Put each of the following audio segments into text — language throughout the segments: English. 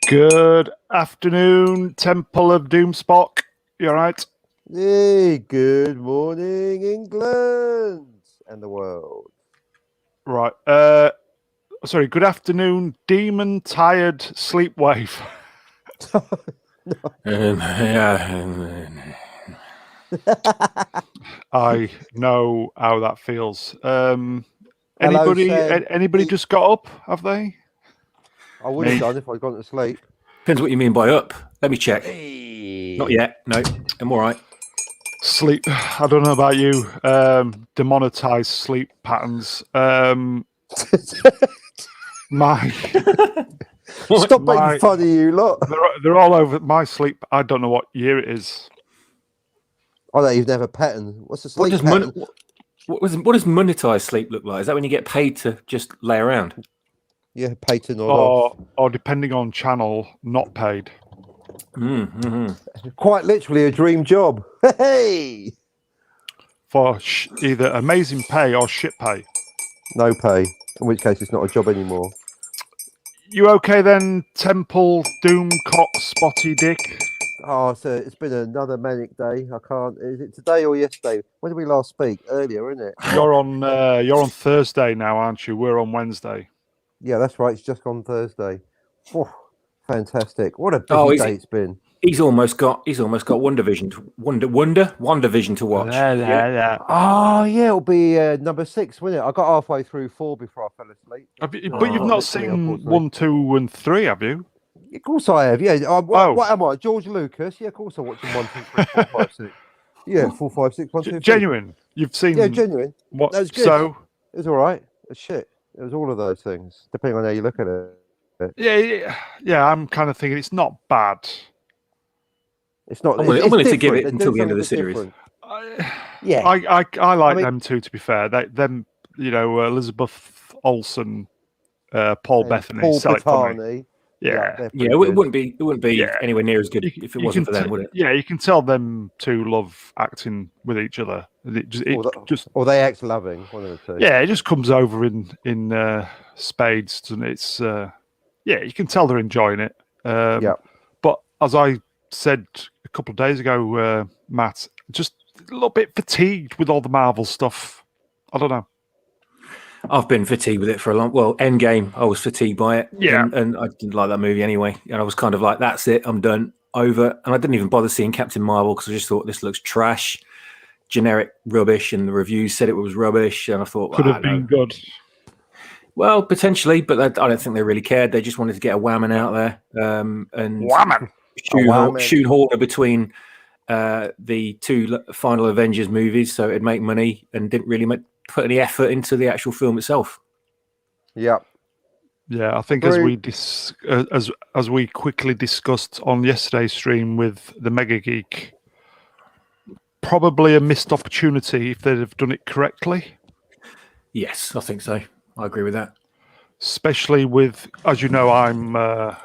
Good afternoon, Temple of Doomspock. You all right? Hey, good morning, England and the world. Right. Sorry, good afternoon, Demon Tired Sleepwave. I know how that feels. Anybody just got up, have they? I would have done if I'd gone to sleep. Depends what you mean by up. Let me check. Hey. Not yet. No, I'm all right. Sleep. I don't know about you. Demonetized sleep patterns. Stop making fun of you lot. They're all over my sleep. I don't know what year it is. I don't even have a pattern. What's the sleep pattern? What does monetized sleep look like? Is that when you get paid to just lay around? Yeah, paid to nod off. Or depending on channel, not paid. Quite literally a dream job. Hey! For either amazing pay or shit pay. No pay. In which case, it's not a job anymore. You okay then, Temple Doomcock Spotty Dick? Oh, so it's been another manic day. I can't. Is it today or yesterday? When did we last speak? Earlier, isn't it? You're on Thursday now, aren't you? We're on Wednesday. Yeah, that's right. It's just gone Thursday. Oh, fantastic! What a busy day it's been. He's almost got WandaVision to watch. Yeah. Oh yeah, it'll be number 6, won't it? I got halfway through 4 before I fell asleep. But you've not seen 1, 2, and 3, have you? Of course I have. Yeah. What am I? George Lucas? Yeah, of course I'm watching 1, 2, 3, 4, 5, 6. Yeah, 4, 5, 6, 1, 2, 3. Genuine. You've seen? Yeah, genuine. What? That was good. So it was all right. It's shit. It was all of those things, depending on how you look at it. Yeah. I'm kind of thinking it's not bad. It's not. I'm willing to give it until the end of the series. I like them too. To be fair, them Elizabeth Olsen, Paul Bettany, Paul sell it for me. Bettany. Yeah, it wouldn't be anywhere near as good if it wasn't for them, would it? Yeah, you can tell them two love acting with each other. Or they act loving, one of the two. Yeah, it just comes over in spades, and it's you can tell they're enjoying it. But as I said a couple of days ago, Matt, just a little bit fatigued with all the Marvel stuff. I don't know. I've been fatigued with it for a long. Well, Endgame, I was fatigued by it. Yeah, and I didn't like that movie anyway. And I was kind of like, "That's it, I'm done, over." And I didn't even bother seeing Captain Marvel because I just thought this looks trash, generic rubbish, and the reviews said it was rubbish. And I thought could have been good. Well, potentially, but I don't think they really cared. They just wanted to get a whammon out there and shoehorn between the 2 final Avengers movies, so it'd make money, and didn't really put any effort into the actual film itself. Yeah, I think as we quickly discussed on yesterday's stream with the Mega Geek, probably a missed opportunity if they'd have done it correctly. Yes, I think so. I agree with that. Especially with, as you know, I'm a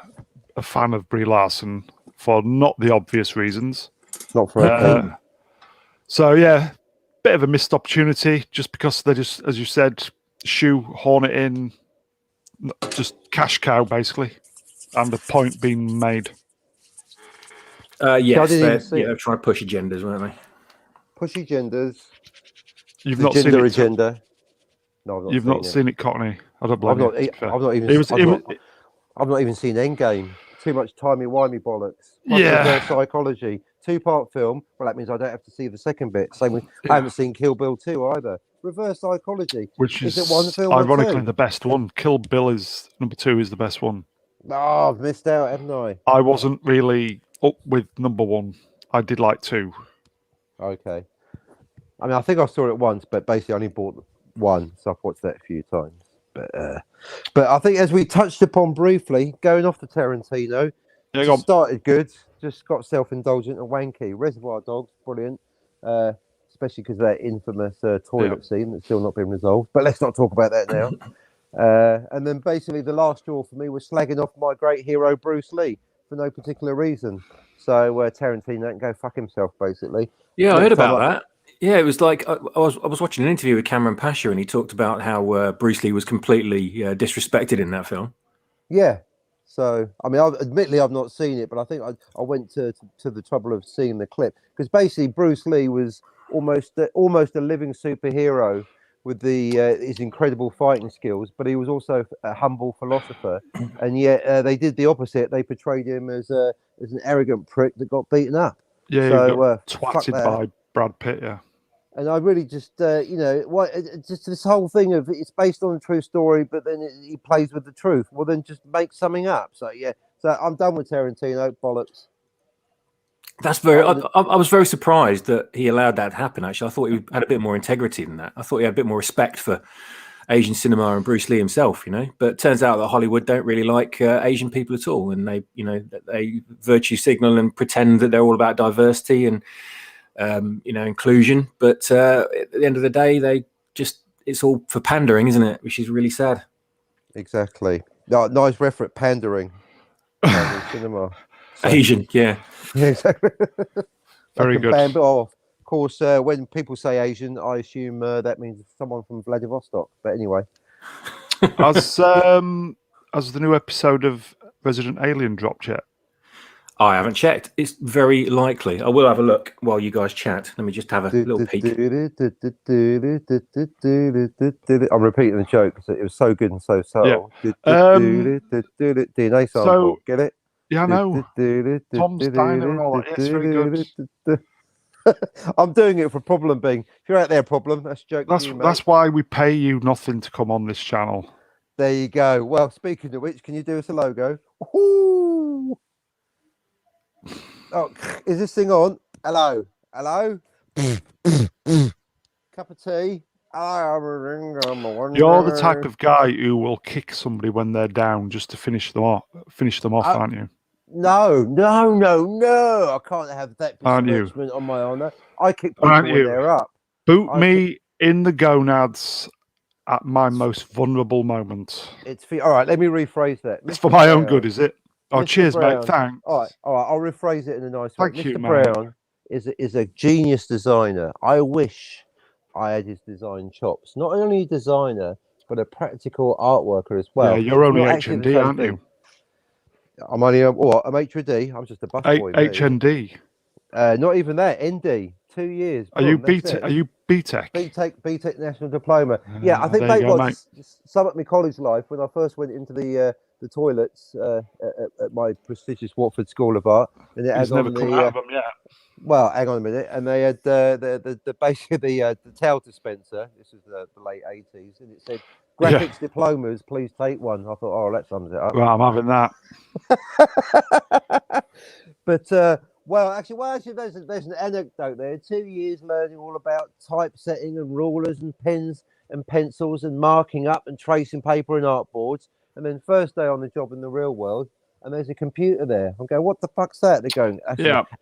fan of Brie Larson for not the obvious reasons. Not for so yeah, bit of a missed opportunity just because they just, as you said, shoehorn it in, just cash cow basically, and the point being made. Yes, they're trying to push agendas, weren't they? Push agendas. You've not seen it, agenda. No, You've not seen it, Cockney. I don't blame you. I've not even seen Endgame. Too much timey-wimey bollocks. Reverse psychology. 2-part film. Well, that means I don't have to see the second bit. Same with I haven't seen Kill Bill 2 either. Reverse psychology. Which is it one film ironically the best one. Kill Bill is number 2 is the best one. Oh, I've missed out, haven't I? I wasn't really up with number 1. I did like 2. Okay. I mean, I think I saw it once, but basically I only bought 1, so I've watched that a few times. But I think as we touched upon briefly, going off to Tarantino, started good, just got self-indulgent and wanky. Reservoir Dogs, brilliant, especially because of that infamous toilet scene that's still not been resolved. But let's not talk about that now. And then basically the last straw for me was slagging off my great hero Bruce Lee for no particular reason. So Tarantino can go fuck himself, basically. Yeah, I heard about that. Yeah, it was like I was watching an interview with Cameron Pasha, and he talked about how Bruce Lee was completely disrespected in that film. Yeah. So I mean, admittedly, I've not seen it, but I think I went to the trouble of seeing the clip because basically Bruce Lee was almost a living superhero with his incredible fighting skills, but he was also a humble philosopher, and yet they did the opposite. They portrayed him as an arrogant prick that got beaten up. Yeah, so twatted by Brad Pitt. Yeah, and I really just just this whole thing of it's based on a true story, but then he plays with the truth. Well, then just make something up. So yeah, so I'm done with Tarantino. Bollocks. That's very. I was very surprised that he allowed that to happen. Actually, I thought he had a bit more integrity than that. I thought he had a bit more respect for Asian cinema and Bruce Lee himself. But it turns out that Hollywood don't really like Asian people at all, and they virtue signal and pretend that they're all about diversity and inclusion. But at the end of the day, it's all for pandering, isn't it? Which is really sad. Exactly. No, nice reference, pandering. Cinema. So, Asian, yeah, exactly. Very good. Of course, when people say Asian, I assume that means someone from Vladivostok. But anyway, has the new episode of Resident Alien dropped yet? I haven't checked. It's very likely. I will have a look while you guys chat. Let me just have a little peek. I'm repeating the joke because it was so good and so subtle. DNA sample, get it? Yeah, I know. Tom's Diner and all that. It's very good. I'm doing it for Problem Being. If you're out there, Problem, that's a joke. That's why we pay you nothing to come on this channel. There you go. Well, speaking of which, can you do us a logo? Ooh. Oh, is this thing on? Hello. Cup of tea. You're the type of guy who will kick somebody when they're down just to finish them off, aren't you? No. I can't have that besmirchment on my honour. I kick people when they're up. Boot me in the gonads at my most vulnerable moment. All right, let me rephrase that. It's for my own good, is it? Oh, cheers, mate. Thanks. All right. I'll rephrase it in a nice way. Thank you, Mr. Brown is a genius designer. I wish I had his design chops. Not only a designer, but a practical art worker as well. Yeah, you're only HND, aren't you? I'm only I'm HND. I'm just a buff boy. HND. Not even that. ND. 2 years. Are you BTEC? Are you BTEC? BTEC National Diploma. Yeah, I think some at my college life when I first went into the toilets at my prestigious Watford School of Art, and it has never come out of them yet. Well, hang on a minute, and they had the basically the towel dispenser. This was the late '80s, and it said graphics diplomas. Please take one. I thought, oh, that sums it up. Well, I'm having that. But actually, there's an anecdote there. 2 years learning all about typesetting and rulers and pens and pencils and marking up and tracing paper and artboards. And then first day on the job in the real world, and there's a computer there. I'm going, what the fuck's that? They're going,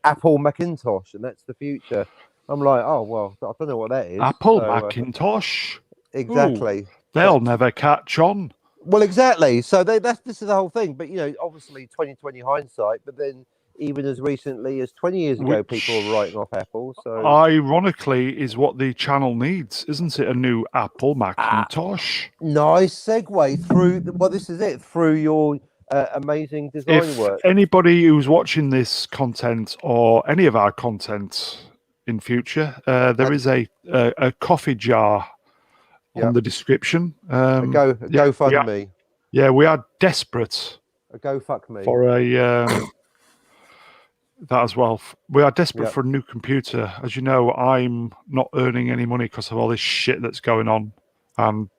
Apple Macintosh, and that's the future. I'm like, oh, well, I don't know what that is. Apple Macintosh? Exactly. Ooh, they'll never catch on. Well, exactly. So this is the whole thing. But, obviously 2020 hindsight, but then even as recently as 20 years ago, people were writing off Apple. So ironically is what the channel needs, isn't it? A new Apple Macintosh. Nice segue through. Well, this is it through your amazing design work. Anybody who's watching this content or any of our content in future, there is a coffee jar on the description. Go fuck me. Yeah, we are desperate. Go fuck me for a. That as well. We are desperate for a new computer. As you know, I'm not earning any money because of all this shit that's going on, and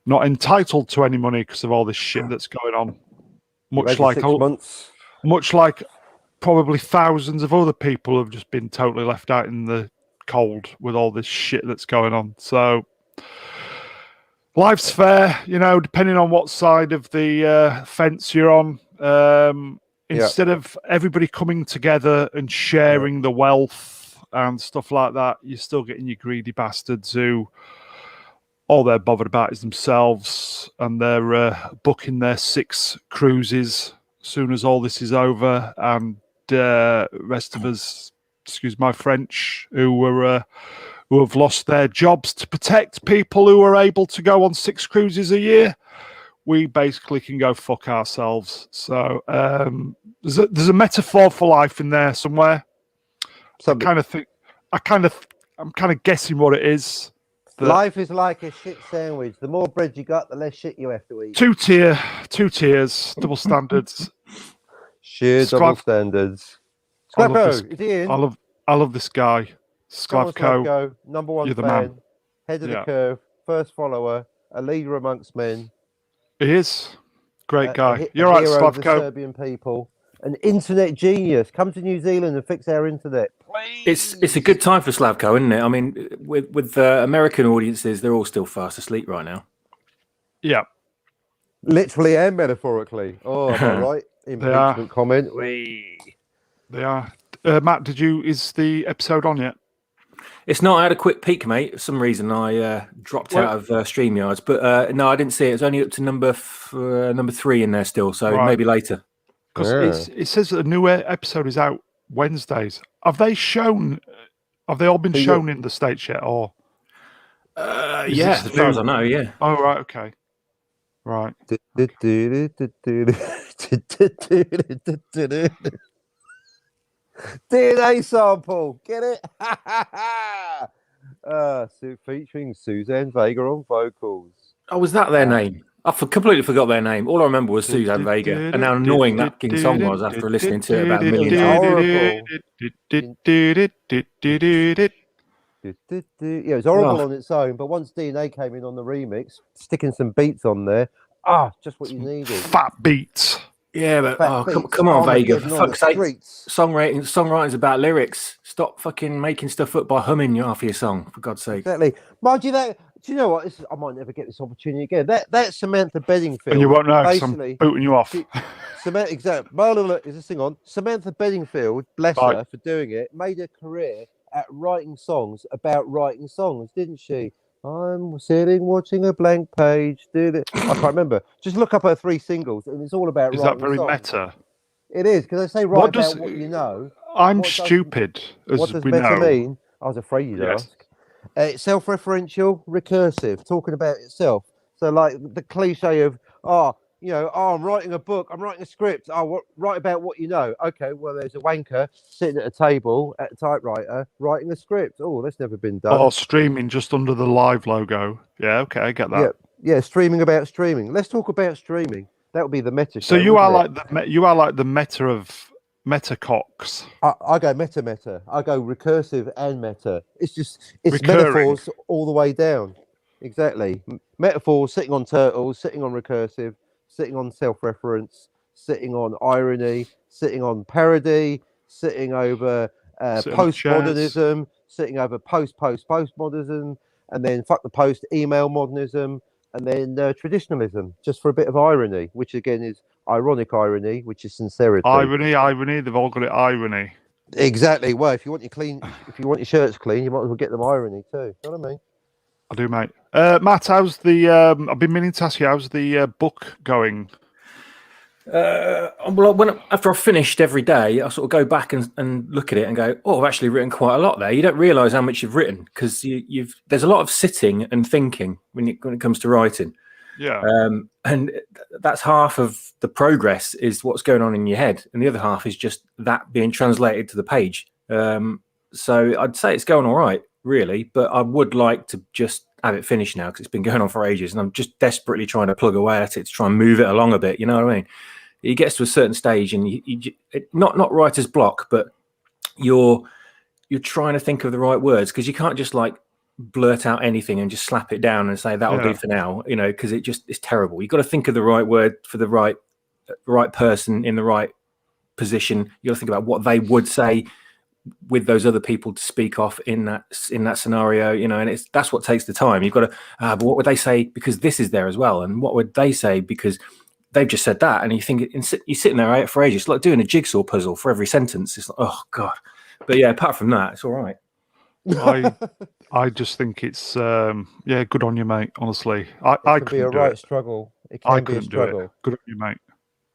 not entitled to any money because of all this shit that's going on. Much like probably thousands of other people have just been totally left out in the cold with all this shit that's going on. So life's fair, depending on what side of the fence you're on. Instead of everybody coming together and sharing the wealth and stuff like that, you're still getting your greedy bastards who all they're bothered about is themselves, and they're booking their 6 cruises as soon as all this is over, and rest of us, excuse my French, who have lost their jobs to protect people who are able to go on 6 cruises a year. We basically can go fuck ourselves. So there's a metaphor for life in there somewhere. I'm kind of guessing what it is. Life is like a shit sandwich. The more bread you got, the less shit you have to eat. Two tiers, double standards. Sheer double standards. Sklavko, is he in? I love this guy. Sklavko, number 1 you're the fan, man. Head of the curve, first follower, a leader amongst men. He is. Great guy. You're a right, hero of the Sklavko. Serbian people. An internet genius. Come to New Zealand and fix our internet. Please. It's a good time for Sklavko, isn't it? I mean, with American audiences, they're all still fast asleep right now. Yeah. Literally and metaphorically. Oh, am I right? Impeachment comment. They are. Matt, is the episode on yet? It's not. I had a quick peek, mate. For some reason, I dropped out of StreamYards, but no, I didn't see it. It's only up to number 3 in there still, so maybe later. Because it says that a new episode is out Wednesdays. Have they all been shown in the States yet, or? Yeah, as far as I know, yeah. Oh, right, okay. Right. DNA sample, get it? Featuring Suzanne Vega on vocals. Oh, was that their name? I completely forgot their name. All I remember was Suzanne Vega, and how annoying that fucking song was after listening to it about a million times. Yeah, it was horrible on its own, but once DNA came in on the remix, sticking some beats on there, just what you needed. Fat beats. Yeah, but come on, Vega, for fuck's sake. Songwriting's about lyrics. Stop fucking making stuff up by humming half of your song, for God's sake. Exactly. Mind you, do you know what? I might never get this opportunity again. That Samantha Bedingfield. And you won't know because I'm booting you off. Samantha, is this thing on? Samantha Bedingfield, bless her for doing it, made a career at writing songs about writing songs, didn't she? I'm sitting watching a blank page. I can't remember. Just look up her 3 singles, and it's all about. Is writing that very songs. Meta? It is, because they say what you know. I'm stupid. What does meta mean? I was afraid you'd ask. It's self-referential, recursive, talking about itself. So, like the cliche of, I'm writing a book, I'm writing a script. Write about what you know. Okay, well, there's a wanker sitting at a table at a typewriter writing a script. Oh, that's never been done. Or streaming just under the live logo. Yeah, okay, I get that. Yeah, streaming about streaming. Let's talk about streaming. That would be the meta. So you are like the meta of Metacox. I go meta. I go recursive and meta. It's metaphors all the way down. Exactly. Metaphors sitting on turtles, sitting on recursive, sitting on self-reference, sitting on irony, sitting on parody, sitting over postmodernism, sitting over postmodernism, and then fuck the post, email modernism, and then traditionalism, just for a bit of irony, which again is ironic irony, which is sincerity. Irony. They've all got it. Irony. Exactly. Well, if you want your shirts clean, you might as well get them irony too. You know what I mean? I do, mate. Matt, how's the? I've been meaning to ask you, how's the book going? Well, after I've finished every day, I sort of go back and look at it and go, "Oh, I've actually written quite a lot there." You don't realise how much you've written because there's a lot of sitting and thinking when it comes to writing. Yeah. And that's half of the progress is what's going on in your head, and the other half is just that being translated to the page. So I'd say it's going all right, really, but I would like to just have it finished now because it's been going on for ages, and I'm just desperately trying to plug away at it to try and move it along a bit. You know what I mean? It gets to a certain stage, and you not writer's block, but you're trying to think of the right words because you can't just like blurt out anything and just slap it down and say that'll do for now, you know, because it's terrible. You've got to think of the right word for the right person in the right position. You got to think about what they would say with those other people to speak off in that scenario, you know, and that's what takes the time. You've got to, but what would they say because this is there as well, and what would they say because they've just said that, and you think you're sitting there for ages. It's like doing a jigsaw puzzle for every sentence. It's like, oh god. But yeah, apart from that, it's all right. I just think it's good on you, mate. Honestly, it can be a right struggle. It can be a struggle. Good on you, mate.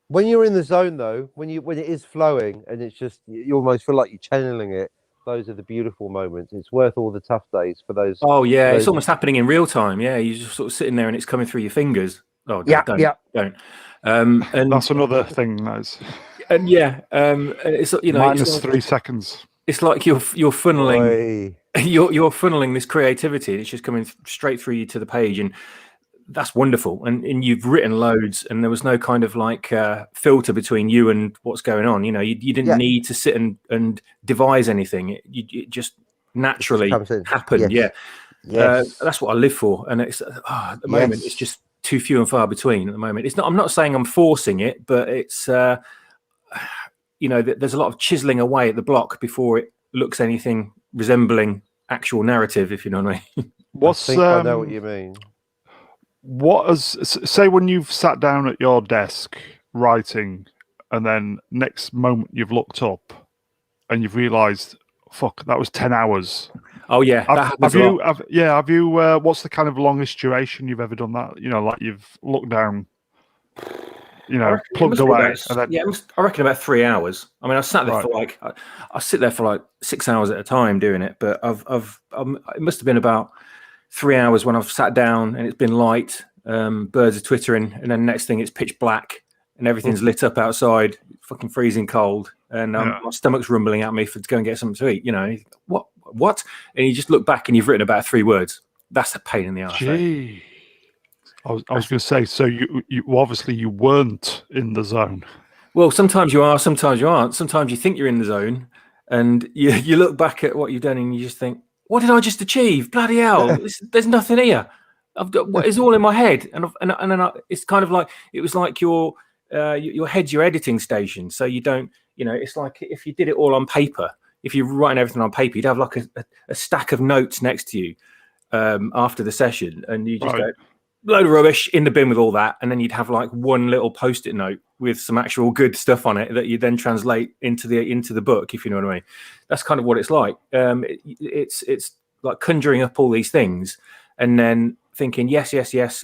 When you're in the zone, though, when it is flowing and it's just you almost feel like you're channeling it. Those are the beautiful moments. It's worth all the tough days for those. Oh yeah, it's almost happening in real time. Yeah, you're just sort of sitting there and it's coming through your fingers. Oh don't. And that's another thing, guys. And it's minus 3 seconds. It's like you're funneling. You're funneling this creativity, and it's just coming straight through you to the page, and that's wonderful. And you've written loads, and there was no kind of like filter between you and what's going on. You know, you didn't need to sit and devise anything. It just naturally happened. Yes. Yes. That's what I live for. And it's at the moment it's just too few and far between. At the moment, it's not. I'm not saying I'm forcing it, but it's there's a lot of chiseling away at the block before it looks anything resembling actual narrative. If you know what I mean. I know what you mean. Say when you've sat down at your desk writing, and then next moment you've looked up and you've realised, fuck, that was 10 hours. Oh yeah, have you? What's the kind of longest duration you've ever done that? You know, like you've looked down, plugged away, and then I reckon about 3 hours. I mean, I sat there for I sit there for like 6 hours at a time doing it, but it must have been about 3 hours when I've sat down and it's been light, birds are twittering, and then next thing it's pitch black and everything's lit up outside, fucking freezing cold, and my stomach's rumbling at me to go and get something to eat. You know, what? And you just look back and you've written about 3 words. That's a pain in the arse. Gee. I was going to say, so you obviously you weren't in the zone. Well, sometimes you are, sometimes you aren't. Sometimes you think you're in the zone, and you look back at what you've done and you just think, what did I just achieve? Bloody hell! There's nothing here. It's all in my head, and then it's kind of like it was like your head's your editing station. So you don't, it's like if you did it all on paper. If you're writing everything on paper, you'd have like a stack of notes next to you after the session, and you just go load of rubbish in the bin with all that, and then you'd have like one little post-it note with some actual good stuff on it that you then translate into the book, if you know what I mean. That's kind of what it's like. It's like conjuring up all these things and then thinking, yes,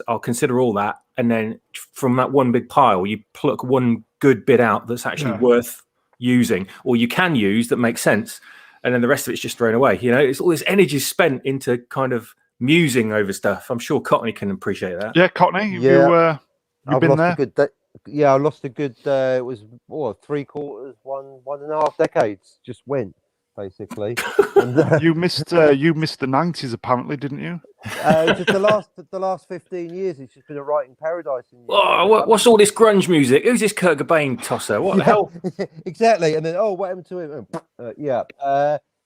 I'll consider all that, and then from that one big pile, you pluck one good bit out that's actually worth using, or you can use that makes sense, and then the rest of it's just thrown away. It's all this energy spent into kind of musing over stuff. I'm sure Cottony can appreciate that. Yeah, Cottony, you've been there. I lost a good. It was 3/4, 1.5 decades. Just went basically. And, you missed the 90s, apparently, didn't you? Just the last 15 years, it's just been a writing paradise. What's all this grunge music? Who's this Kurt Cobain tosser? What the hell? Exactly. And then what happened to him?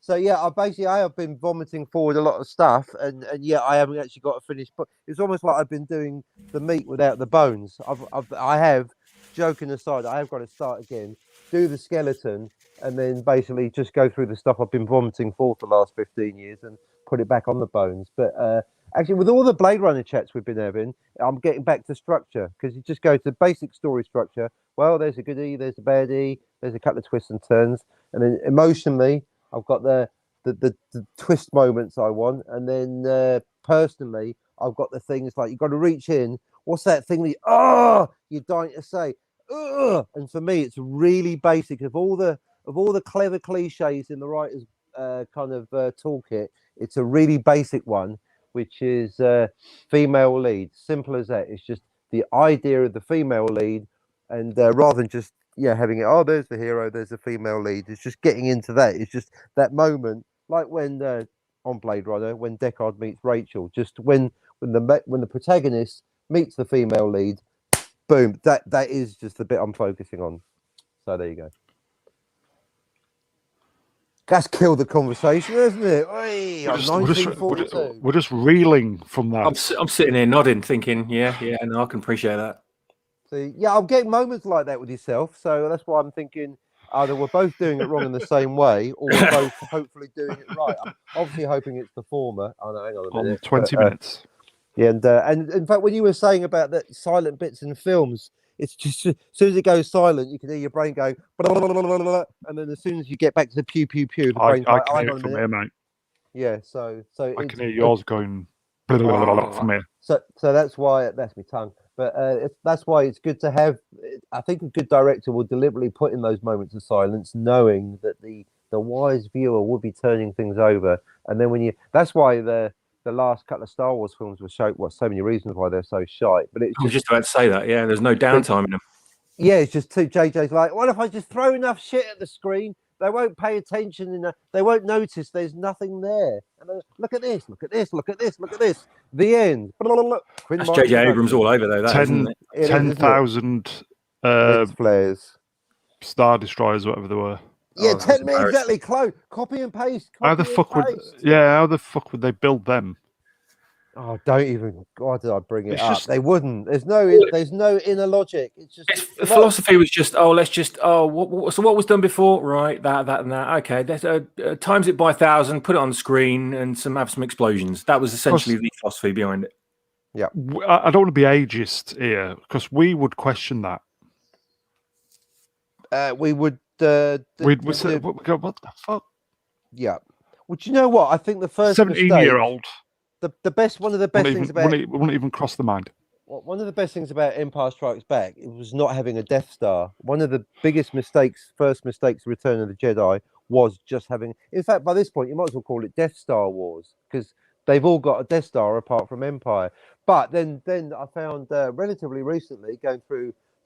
I have been vomiting forward a lot of stuff, and I haven't actually got a finished book. It's almost like I've been doing the meat without the bones. I have, joking aside, I have got to start again, do the skeleton, and then basically just go through the stuff I've been vomiting for the last 15 years and put it back on the bones. But actually, with all the Blade Runner chats we've been having, I'm getting back to structure, because you just go to basic story structure. Well, there's a goodie, there's a baddie, there's a couple of twists and turns, and then emotionally, I've got the twist moments I want, and then personally, I've got the things like you've got to reach in. What's that thing that you're dying to say? And for me, it's really basic. Of all the clever cliches in the writer's kind of toolkit, it's a really basic one, which is female lead. Simple as that. It's just the idea of the female lead, and rather than just having it, there's the hero, there's the female lead. It's just getting into that. It's just that moment, like when on Blade Runner, when Deckard meets Rachel, just when the protagonist meets the female lead, boom, that is just the bit I'm focusing on. So there you go. That's killed the conversation, hasn't it? We're just reeling from that. I'm sitting here nodding, thinking, no, I can appreciate that. See, I'm getting moments like that with yourself, so that's why I'm thinking either we're both doing it wrong in the same way, or we're both hopefully doing it right. I'm obviously hoping it's the former. Oh no, hang on a minute. 20 minutes. Yeah, and in fact, when you were saying about the silent bits in films, it's just as soon as it goes silent, you can hear your brain going, blah, blah, blah, blah, blah, and then as soon as you get back to the pew pew pew, the brain's like, can hear it from here, mate. Yeah, so I can hear yours going blah, blah, blah, blah, from here. So that's why that's my tongue. But that's why it's good to have. I think a good director will deliberately put in those moments of silence, knowing that the wise viewer will be turning things over. And then that's why the last couple of Star Wars films were so many reasons why they're so shite. But I was just about to say that. Yeah, there's no downtime in them. Yeah, it's just JJ's like, what if I just throw enough shit at the screen? They won't pay attention, they won't notice there's nothing there. And then, look at this, look at this, look at this, look at this. The end. That's J.J. Abrams all over, though. 10,000 flares. Star Destroyers, whatever they were. Yeah, 10 minutes exactly. Copy and paste. How the fuck would they build them? Oh, don't even. Why did I bring it up? They wouldn't. There's no inner logic. It's just the philosophy was just so what was done before? Right, that and that. Okay, times it by 1,000, put it on the screen, and have some explosions. That was essentially the philosophy behind it. Yeah, I don't want to be ageist here because we would question that. We would. We'd say, what the fuck? Yeah. Well, do you know what? I think the first 17-year-old. The best one of the best things about wouldn't even cross the mind. One of the best things about Empire Strikes Back was not having a Death Star. One of the biggest first mistakes of Return of the Jedi was just having. In fact, by this point, you might as well call it Death Star Wars because they've all got a Death Star apart from Empire. But then I found relatively recently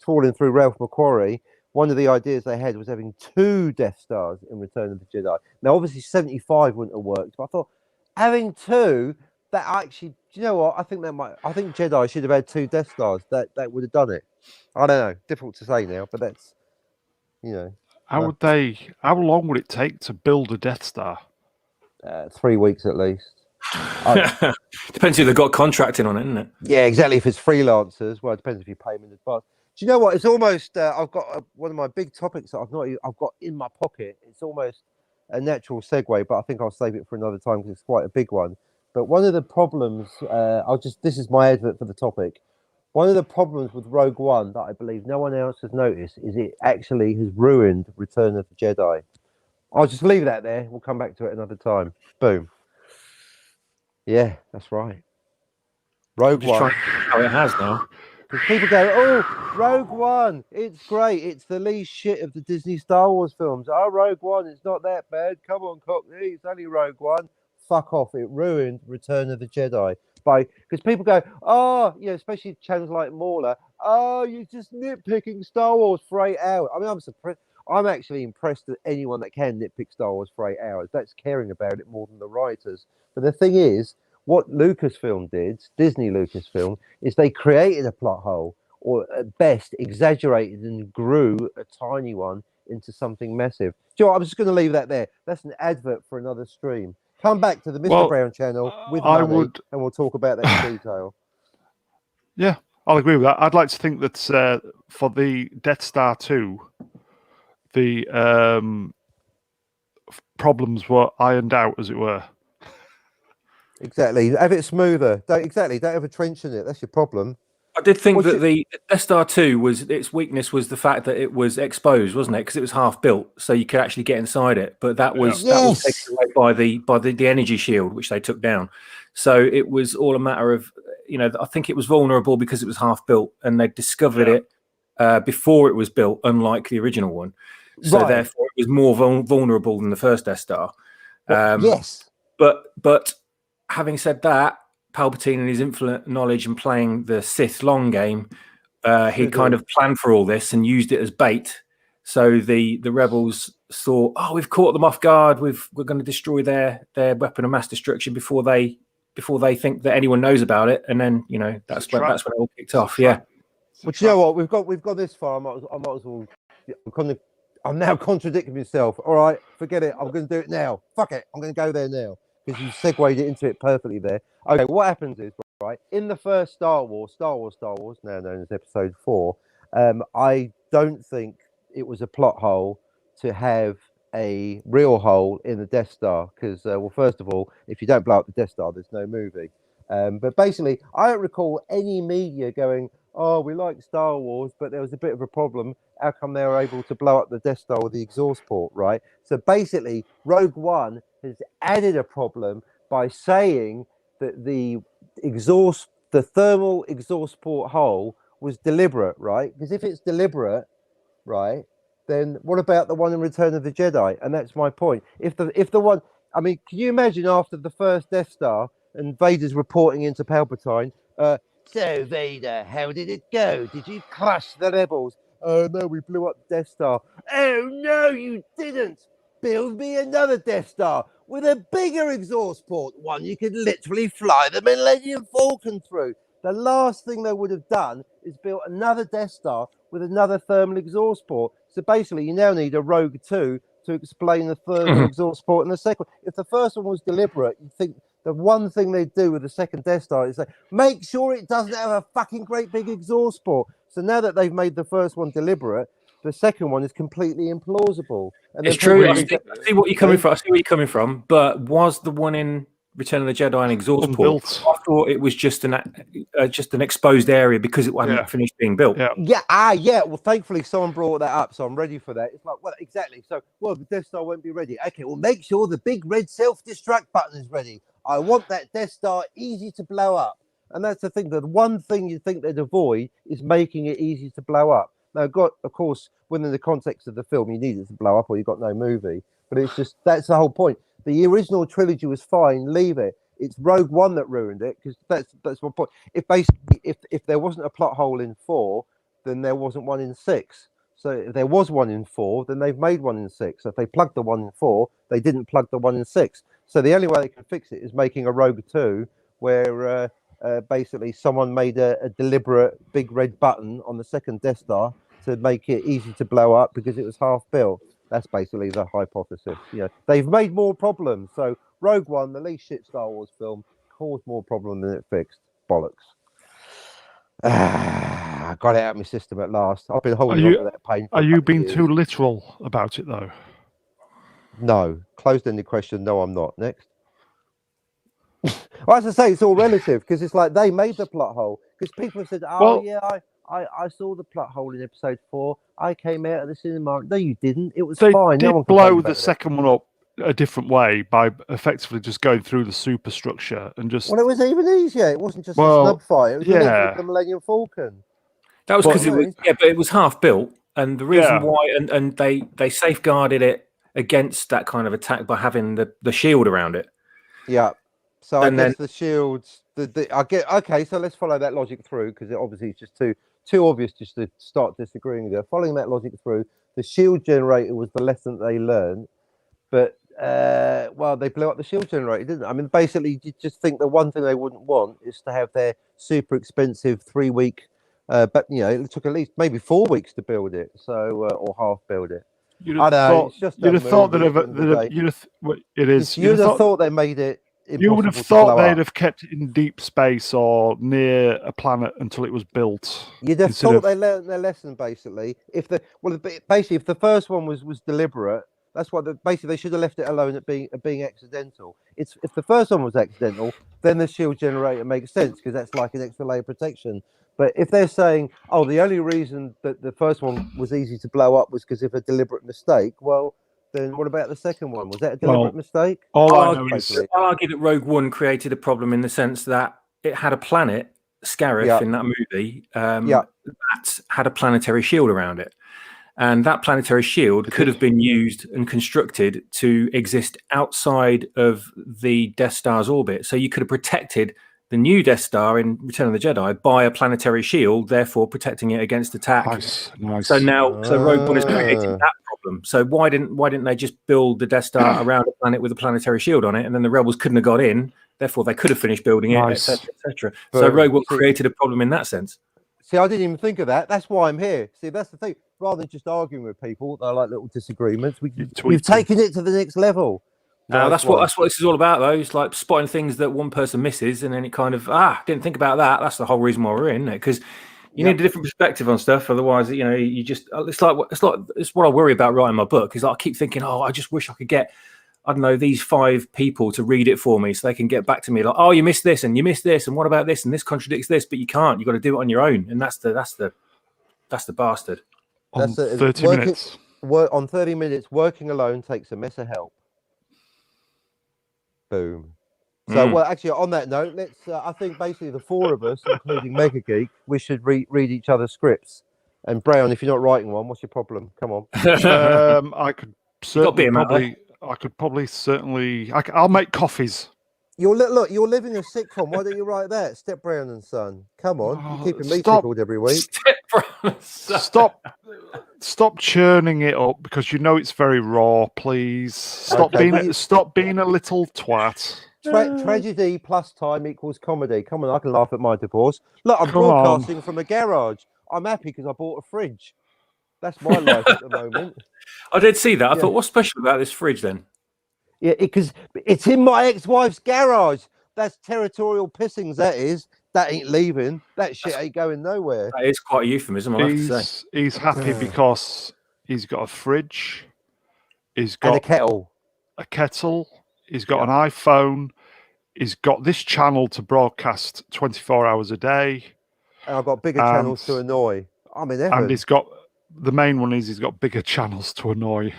trawling through Ralph McQuarrie. One of the ideas they had was having 2 Death Stars in Return of the Jedi. Now, obviously, 75 wouldn't have worked, but I thought having 2. That actually, do you know what? I think Jedi should have had 2 Death Stars. That would have done it. I don't know. Difficult to say now, but that's, How long would it take to build a Death Star? 3 weeks at least. Depends who they've got contracting on it, isn't it? Yeah, exactly. If it's freelancers, well, it depends if you pay them in advance. Do you know what? It's almost. I've got one of my big topics that I've got in my pocket. It's almost a natural segue, but I think I'll save it for another time because it's quite a big one. But one of the problems, this is my advert for the topic. One of the problems with Rogue One that I believe no one else has noticed is it actually has ruined Return of the Jedi. I'll just leave that there. We'll come back to it another time. Boom. Yeah, that's right. Rogue One. Oh, it has now. Because people go, oh, Rogue One, it's great. It's the least shit of the Disney Star Wars films. Oh, Rogue One, it's not that bad. Come on, Cockney, it's only Rogue One. Fuck off! It ruined Return of the Jedi because people go, oh, especially channels like Mauler. Oh, you're just nitpicking Star Wars for 8 hours. I mean, I'm actually impressed at anyone that can nitpick Star Wars for 8 hours. That's caring about it more than the writers. But the thing is, what Lucasfilm did, Disney Lucasfilm, is they created a plot hole, or at best exaggerated and grew a tiny one into something massive. Do you know what? I'm just going to leave that there. That's an advert for another stream. Come back to the Mr. Brown channel with money, and we'll talk about that in detail. Yeah, I'll agree with that. I'd like to think that for the Death Star 2, the problems were ironed out, as it were. Exactly. Have it smoother. Don't have a trench in it. That's your problem. I did think that the Death Star 2 its weakness was the fact that it was exposed, wasn't it? Because it was half built, so you could actually get inside it. But that was taken away by the energy shield, which they took down. So it was all a matter of, I think it was vulnerable because it was half built, and they discovered it before it was built, unlike the original one. So therefore, it was more vulnerable than the first Death Star. Yes, but having said that, Palpatine and his infinite knowledge and playing the Sith long game, he kind of planned for all this and used it as bait. So the rebels thought, oh, we've caught them off guard. We're going to destroy their weapon of mass destruction before they think that anyone knows about it. And then that's when it all kicked off. Yeah. Well, you know what? We've got this far. I might as well. I'm now contradicting myself. All right, forget it. I'm going to do it now. Fuck it. I'm going to go there now. Because you segued it into it perfectly there. Okay, what happens is, right, in the first Star Wars, now known as Episode 4, I don't think it was a plot hole to have a real hole in the Death Star because, well, first of all, if you don't blow up the Death Star, there's no movie. But basically, I don't recall any media going, "Oh, we like Star Wars, but there was a bit of a problem. How come they were able to blow up the Death Star with the exhaust port?" Right. So basically, Rogue One has added a problem by saying that the thermal exhaust port hole was deliberate, right? Because if it's deliberate, right, then what about the one in Return of the Jedi? And that's my point. If the one, I mean, can you imagine after the first Death Star and Vader's reporting into Palpatine? So Vader, how did it go? Did you crush the rebels? Oh no, we blew up the Death Star. Oh no, you didn't. Build me another Death Star with a bigger exhaust port, one you could literally fly the Millennium Falcon through. The last thing they would have done is built another Death Star with another thermal exhaust port. So basically, you now need a Rogue 2 to explain the thermal exhaust port in the second. If the first one was deliberate, you'd think the one thing they'd do with the second Death Star is say, make sure it doesn't have a fucking great big exhaust port. So now that they've made the first one deliberate, the second one is completely implausible. And it's true. I see what you're coming from. I see where you're coming from. But was the one in Return of the Jedi an exhaust port? I thought it was just an exposed area because it hadn't finished being built. Yeah. Well, thankfully someone brought that up, so I'm ready for that. It's like, well, exactly. So, well, the Death Star won't be ready. Okay, well, make sure the big red self-destruct button is ready. I want that Death Star easy to blow up. And that's the thing. The one thing you think they'd avoid is making it easy to blow up. Now, of course, within the context of the film, you need it to blow up or you've got no movie. But it's just, that's the whole point. The original trilogy was fine, leave it. It's Rogue One that ruined it, because that's my point. If there wasn't a plot hole in 4, then there wasn't one in 6. So if there was one in 4, then they've made one in 6. So if they plugged the one in 4, they didn't plug the one in 6. So the only way they can fix it is making a Rogue 2 where basically someone made a deliberate big red button on the second Death Star to make it easy to blow up because it was half built. That's basically the hypothesis. They've made more problems. So Rogue One, the least shit Star Wars film, caused more problem than it fixed. Bollocks. I got it out of my system at last. I've been holding on to that pain. Are you being too literal about it, though? No. Closed-ended question. No, I'm not. Next. Well, as I say, it's all relative because it's like they made the plot hole. Because people have said, I saw the plot hole in episode 4. I came out of the cinema. No, you didn't. It was fine. They did blow the second one up a different way by effectively just going through the superstructure and just. Well, it was even easier. It wasn't just a snub fight. It was the Millennium Falcon. That was because but it was half built, and the reason why, and they safeguarded it against that kind of attack by having the shield around it. Yeah. So I guess the shields. I get okay. So let's follow that logic through because it obviously is just too obvious just to start disagreeing with you. Following that logic through, the shield generator was the lesson they learned, but they blew up the shield generator, didn't they? I mean, basically, you just think the one thing they wouldn't want is to have their super expensive 3-week, but it took at least maybe 4 weeks to build it, so or half build it. You'd have thought they made it. You would have thought they'd have kept it in deep space or near a planet until it was built. You'd have thought they learned their lesson, basically. If the first one was deliberate, that's why basically they should have left it alone at being accidental. If the first one was accidental, then the shield generator makes sense because that's like an extra layer of protection. But if they're saying, the only reason that the first one was easy to blow up was because of a deliberate mistake, well, then what about the second one? Was that a deliberate mistake? I'll argue that Rogue One created a problem in the sense that it had a planet, Scarif, in that movie, that had a planetary shield around it. And that planetary shield could have been used and constructed to exist outside of the Death Star's orbit. So you could have protected the new Death Star in Return of the Jedi by a planetary shield, therefore protecting it against attack. Nice. So Rogue One has created that problem. So why didn't they just build the Death Star around a planet with a planetary shield on it, and then the rebels couldn't have got in, therefore they could have finished building it, etc., etc. So Rogue One created a problem in that sense. See, I didn't even think of that. That's why I'm here. See, that's the thing. Rather than just arguing with people, they're like little disagreements. We've taken it to the next level. No, that's what this is all about, though. It's like spotting things that one person misses, and then it kind of didn't think about that. That's the whole reason why we're in it, because You need a different perspective on stuff. Otherwise, you just it's what I worry about writing my book. Is I keep thinking, I just wish I could get, I don't know, these 5 people to read it for me so they can get back to me like, oh, you missed this and you missed this and what about this and this contradicts this, but you can't. You got to do it on your own, and that's the bastard. On 30 minutes. On 30 minutes, working alone takes a mess of help. Boom. So, well, actually, on that note, let's. I think basically the 4 of us, including Mega Geek, we should read each other's scripts. And Brown, if you're not writing one, what's your problem? Come on. I could certainly certainly. I'll make coffees. You're living a sitcom. Why don't you write that? Step Brown and Son. Come on, you're keeping me tickled every week. Step Brown and Son. Stop churning it up because it's very raw. Please stop being a little twat. Tragedy plus time equals comedy. Come on, I can laugh at my divorce. Look, I'm broadcasting from a garage. I'm happy because I bought a fridge. That's my life at the moment. I did see that. I thought, what's special about this fridge then? Yeah, because it's in my ex-wife's garage. That's territorial pissings, that is. That ain't leaving. That shit ain't going nowhere. That is quite a euphemism, I have to say. He's happy because he's got a fridge. He's got a kettle. He's got an iPhone. He's got this channel to broadcast 24 hours a day. And I've got bigger channels to annoy. I'm in heaven. And he's got, the main one is he's got bigger channels to annoy.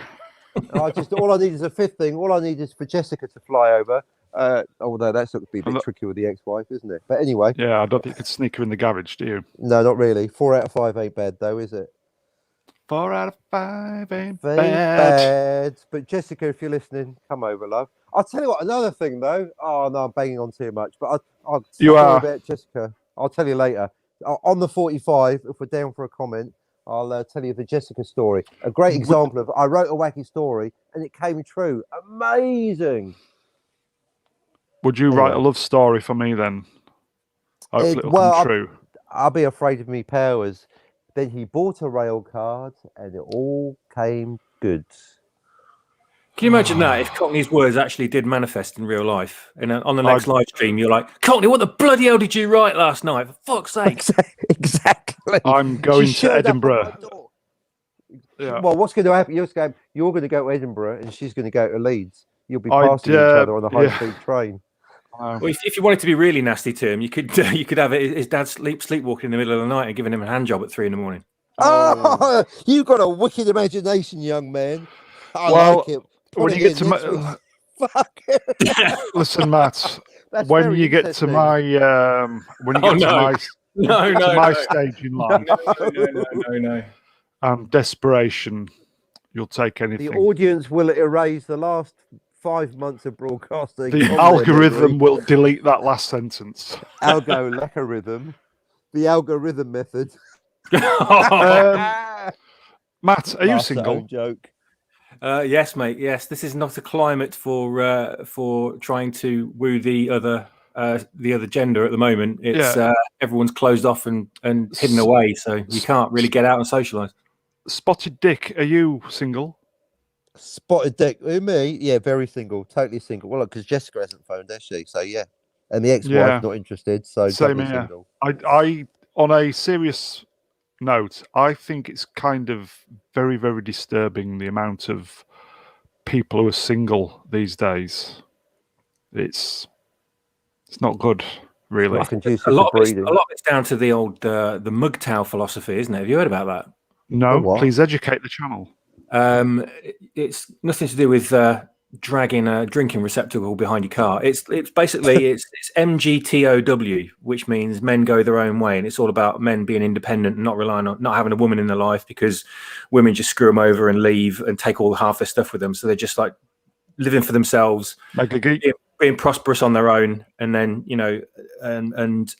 All I need is a 5th thing. All I need is for Jessica to fly over. Although that's going to be a bit tricky with the ex-wife, isn't it? But anyway. Yeah, I don't think you could sneak her in the garage, do you? No, not really. 4 out of 5 ain't bad, though, is it? 4 out of 5 ain't bad. But Jessica, if you're listening, come over, love. I'll tell you what, another thing, though. Oh, no, I'm banging on too much. But I'll about Jessica. I'll tell you later. On the 45, if we're down for a comment, I'll tell you the Jessica story. A great example of, I wrote a wacky story and it came true. Amazing. Would you write a love story for me then? Hopefully it'll come true. I'll be afraid of me powers. Then he bought a rail card and it all came good. Can you imagine that if Cockney's words actually did manifest in real life? And on the next live stream, you're like, Cockney, what the bloody hell did you write last night? For fuck's sake. Exactly. I'm going to Edinburgh. Yeah. Well, what's going to happen? You're going to go to Edinburgh and she's going to go to Leeds. You'll be passing each other on a high-speed train. Well, if you wanted to be really nasty to him, you could have his dad sleepwalking in the middle of the night and giving him a hand job at 3 a.m. Oh, you've got a wicked imagination, young man. I like it. When you get to listen, Matt. When you get to my my stage in life, no. Desperation, you'll take anything. The audience will erase the last 5 months of broadcasting. The algorithm will delete that last sentence. Algorithm. The algorithm method. Matt, are you single? Joke. Yes, mate. Yes, this is not a climate for trying to woo the other gender at the moment. It's everyone's closed off and hidden away, so you can't really get out and socialise. Spotted Dick, are you single? Spotted Dick, me? Yeah, very single, totally single. Well, because Jessica hasn't phoned, has she? So yeah, and the ex-wife not interested. So same here. Single. I on a serious note, I think it's kind of very, very disturbing the amount of people who are single these days. It's not good, really. A lot of it's down to the old the MGTOW philosophy, isn't it? Have you heard about that? No, please educate the channel. It's nothing to do with dragging a drinking receptacle behind your car. It's basically it's MGTOW, which means men go their own way, and it's all about men being independent and not relying on not having a woman in their life because women just screw them over and leave and take all half their stuff with them. So they're just like living for themselves, being prosperous on their own, and then and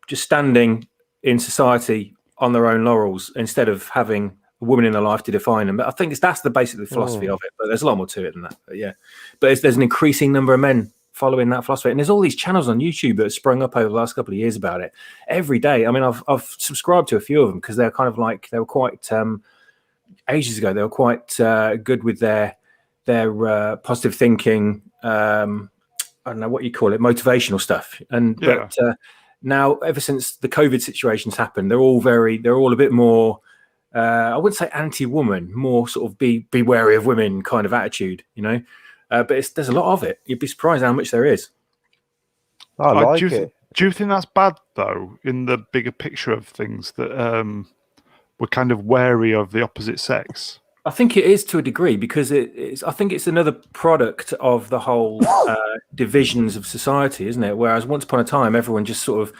just standing in society on their own laurels instead of having a woman in their life to define them. But I think that's the basic philosophy of it. But there's a lot more to it than that. But yeah, but there's an increasing number of men following that philosophy, and there's all these channels on YouTube that have sprung up over the last couple of years about it every day. I mean, I've subscribed to a few of them because they're kind of like they were quite ages ago. They were quite good with their positive thinking. I don't know what you call it, motivational stuff. And but now, ever since the COVID situations happened, they're all a bit more. I wouldn't say anti-woman, more sort of be wary of women kind of attitude, But there's a lot of it. You'd be surprised how much there is. I like it. Do you think that's bad though, in the bigger picture of things, that we're kind of wary of the opposite sex? I think it is to a degree, because I think it's another product of the whole divisions of society, isn't it? Whereas once upon a time, everyone just sort of,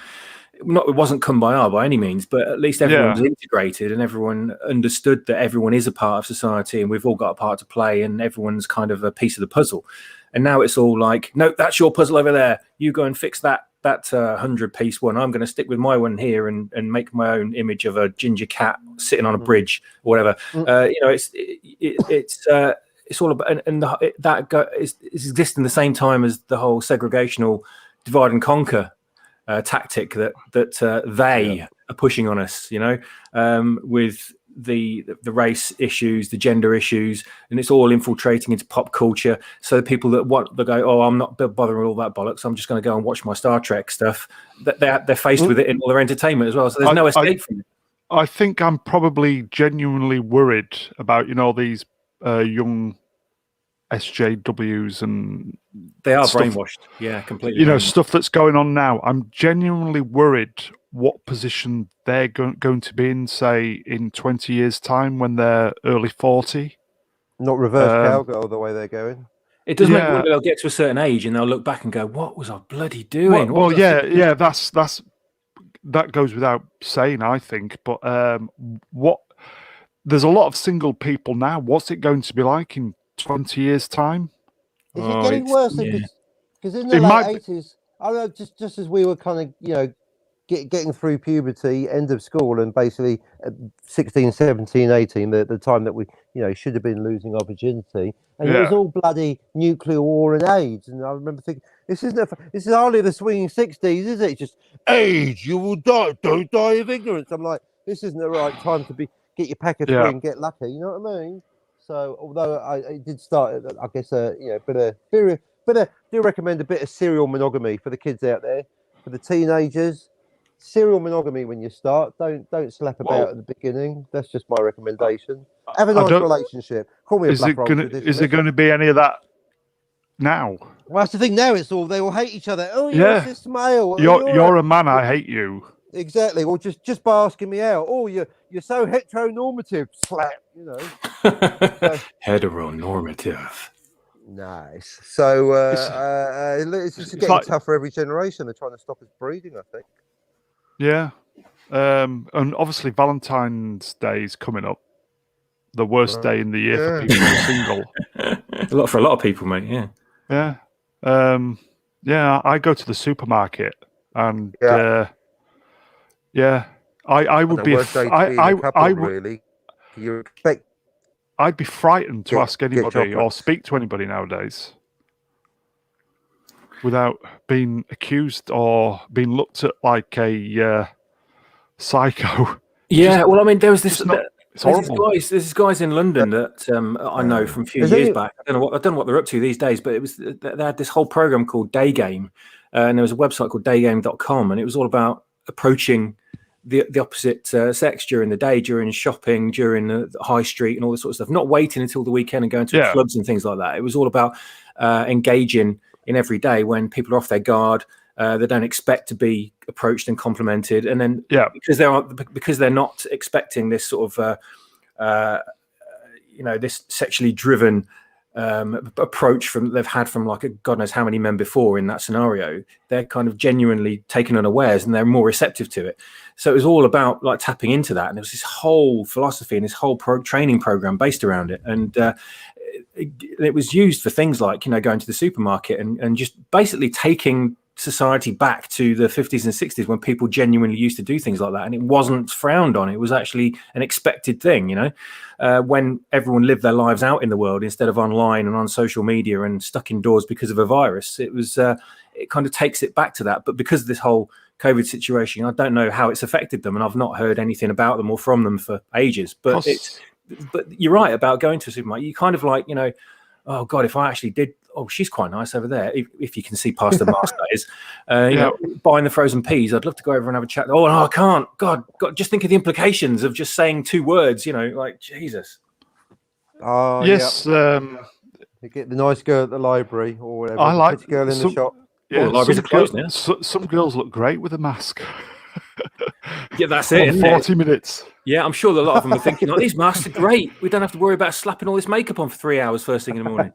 it wasn't kumbaya by any means, but at least everyone was integrated and everyone understood that everyone is a part of society and we've all got a part to play and everyone's kind of a piece of the puzzle. And now it's all like, no, that's your puzzle over there. You go and fix that 100-piece one. I'm going to stick with my one here and make my own image of a ginger cat sitting on a bridge or whatever. It's all about, and it exists in the same time as the whole segregational divide and conquer tactic that they are pushing on us, with the race issues, the gender issues, and it's all infiltrating into pop culture. So the people they go, oh, I'm not bothering with all that bollocks, I'm just going to go and watch my Star Trek stuff. They're faced with it in all their entertainment as well. So there's no escape from it. I think I'm probably genuinely worried about these young SJWs, and they are brainwashed. Yeah, completely. Stuff that's going on now. I'm genuinely worried what position they're going to be in, say, in 20 years' time when they're early 40. Not reverse cowgirl the way they're going. It does make wonder they'll get to a certain age and they'll look back and go, "What was I bloody doing?" That goes without saying, I think. But there's a lot of single people now. What's it going to be like in 20 years' time? Is it getting worse? Because in the late 80s, I don't know, just as we were kind of, getting through puberty, end of school, and basically at 16, 17, 18, the time that we, should have been losing our virginity. And it was all bloody nuclear war and AIDS. And I remember thinking, this is hardly the swinging 60s, is it? It's just, AIDS, you will die. Don't die of ignorance. I'm like, this isn't the right time to get your pack of three and get lucky. You know what I mean? So, although I did start, I guess, do recommend a bit of serial monogamy for the kids out there, for the teenagers. Serial monogamy when you start. Don't slap about at the beginning. That's just my recommendation. Have a nice relationship. Call me a black roll. Is there going to be any of that now? Well, that's the thing. Now it's all, they will hate each other. Oh, you're a cis male. You're a man. I hate you. Exactly. Or just by asking me out. Oh, you're so heteronormative. Slap. Heteronormative. Nice. So it's just getting tough for every generation. They're trying to stop us breeding, I think. Yeah. And obviously Valentine's Day is coming up. The worst day in the year for people who are single. For a lot of people, mate. Yeah. Yeah. I go to the supermarket and I would be. Really. You expect? I'd be frightened to ask anybody or speak to anybody nowadays without being accused or being looked at like a psycho. Yeah, well, I mean, there was this. There's these guys in London that I know from a few years back. I don't know what they're up to these days, but they had this whole program called Day Game, and there was a website called daygame.com, and it was all about approaching the opposite sex during the day, during shopping, during the high street and all this sort of stuff, not waiting until the weekend and going to clubs and things like that. It was all about engaging in every day when people are off their guard. They don't expect to be approached and complimented, and then because they're not expecting this sort of this sexually driven approach they've had from like God knows how many men before in that scenario, they're kind of genuinely taken unawares and they're more receptive to it. So it was all about like tapping into that, and there was this whole philosophy and this whole training program based around it, and it was used for things like going to the supermarket and just basically taking society back to the 50s and 60s when people genuinely used to do things like that, and it wasn't frowned on. It was actually an expected thing, when everyone lived their lives out in the world instead of online and on social media and stuck indoors because of a virus. It was it kind of takes it back to that. But because of this whole COVID situation, I don't know how it's affected them, and I've not heard anything about them or from them for ages. But you're right about going to a supermarket. You kind of like, oh God, if I actually did, oh, she's quite nice over there. If you can see past the mask, that is. You know, buying the frozen peas, I'd love to go over and have a chat. Oh, no, I can't. God, just think of the implications of just saying 2 words, you know, like, Jesus. Oh, yes. You get the nice girl at the library or whatever. I like the girl in the shop. Yeah, the libraries are closed now. Some girls look great with a mask. Yeah, that's it. 40 minutes. Yeah, I'm sure that a lot of them are thinking, oh, these masks are great. We don't have to worry about slapping all this makeup on for 3 hours first thing in the morning.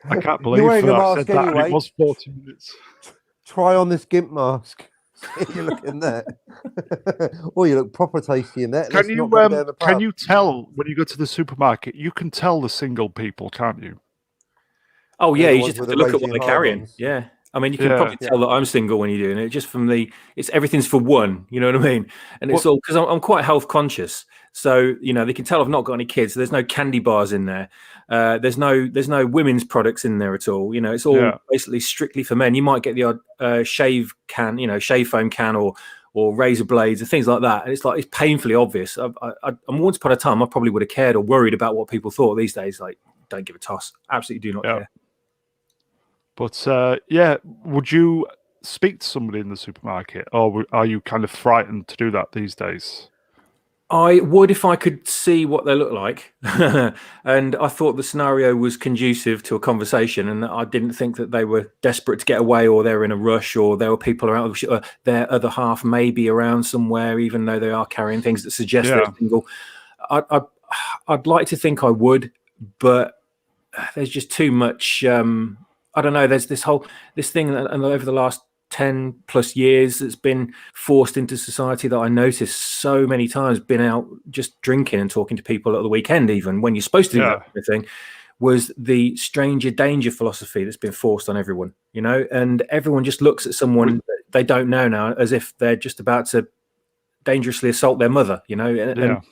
I can't believe You're wearing a I mask said that, anyway. and it was 40 minutes. Try on this gimp mask. You look in there. Oh, you look proper tasty in that. Can you tell when you go to the supermarket? You can tell the single people, can't you? Oh yeah, you just have to look at what they're carrying. Ones. Yeah. I mean, you can probably tell that I'm single when you're doing it, just from it's everything's for one, you know what I mean? And it's all because I'm quite health conscious. So, you know, they can tell I've not got any kids. So there's no candy bars in there. There's no women's products in there at all. You know, it's all basically strictly for men. You might get the odd shave can, you know, shave foam can or razor blades and things like that. And it's like, it's painfully obvious. I'm once upon a time, I probably would have cared or worried about what people thought. These days, like, don't give a toss. Absolutely do not care. But would you speak to somebody in the supermarket, or are you kind of frightened to do that these days? I would if I could see what they look like. And I thought the scenario was conducive to a conversation, and I didn't think that they were desperate to get away, or they were in a rush, or there were people around, their other half may be around somewhere, even though they are carrying things that suggest they're single. I'd like to think I would, but there's just too much... I don't know. There's this thing that over the last 10 plus years that's been forced into society that I noticed so many times, been out just drinking and talking to people at the weekend, even when you're supposed to do that kind of thing, was the stranger danger philosophy that's been forced on everyone, you know, and everyone just looks at someone that they don't know now as if they're just about to dangerously assault their mother, you know, and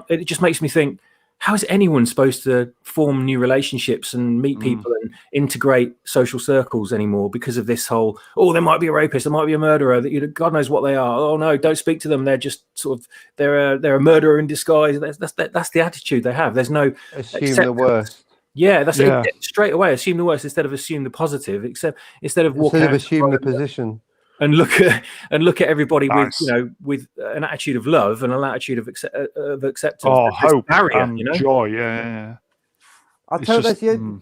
it just makes me think, how is anyone supposed to form new relationships and meet people and integrate social circles anymore because of this whole, there might be a rapist, there might be a murderer, that God knows what they are. Oh no, don't speak to them. They're just sort of, they're a murderer in disguise. That's the attitude they have. There's no assume the worst. Yeah, that's it. Straight away, assume the worst instead of assume the positive. Instead of walking out, assume the position. And look at everybody with an attitude of love and an attitude of acceptance. Oh, hope, barrier, and joy. Yeah. I tell you,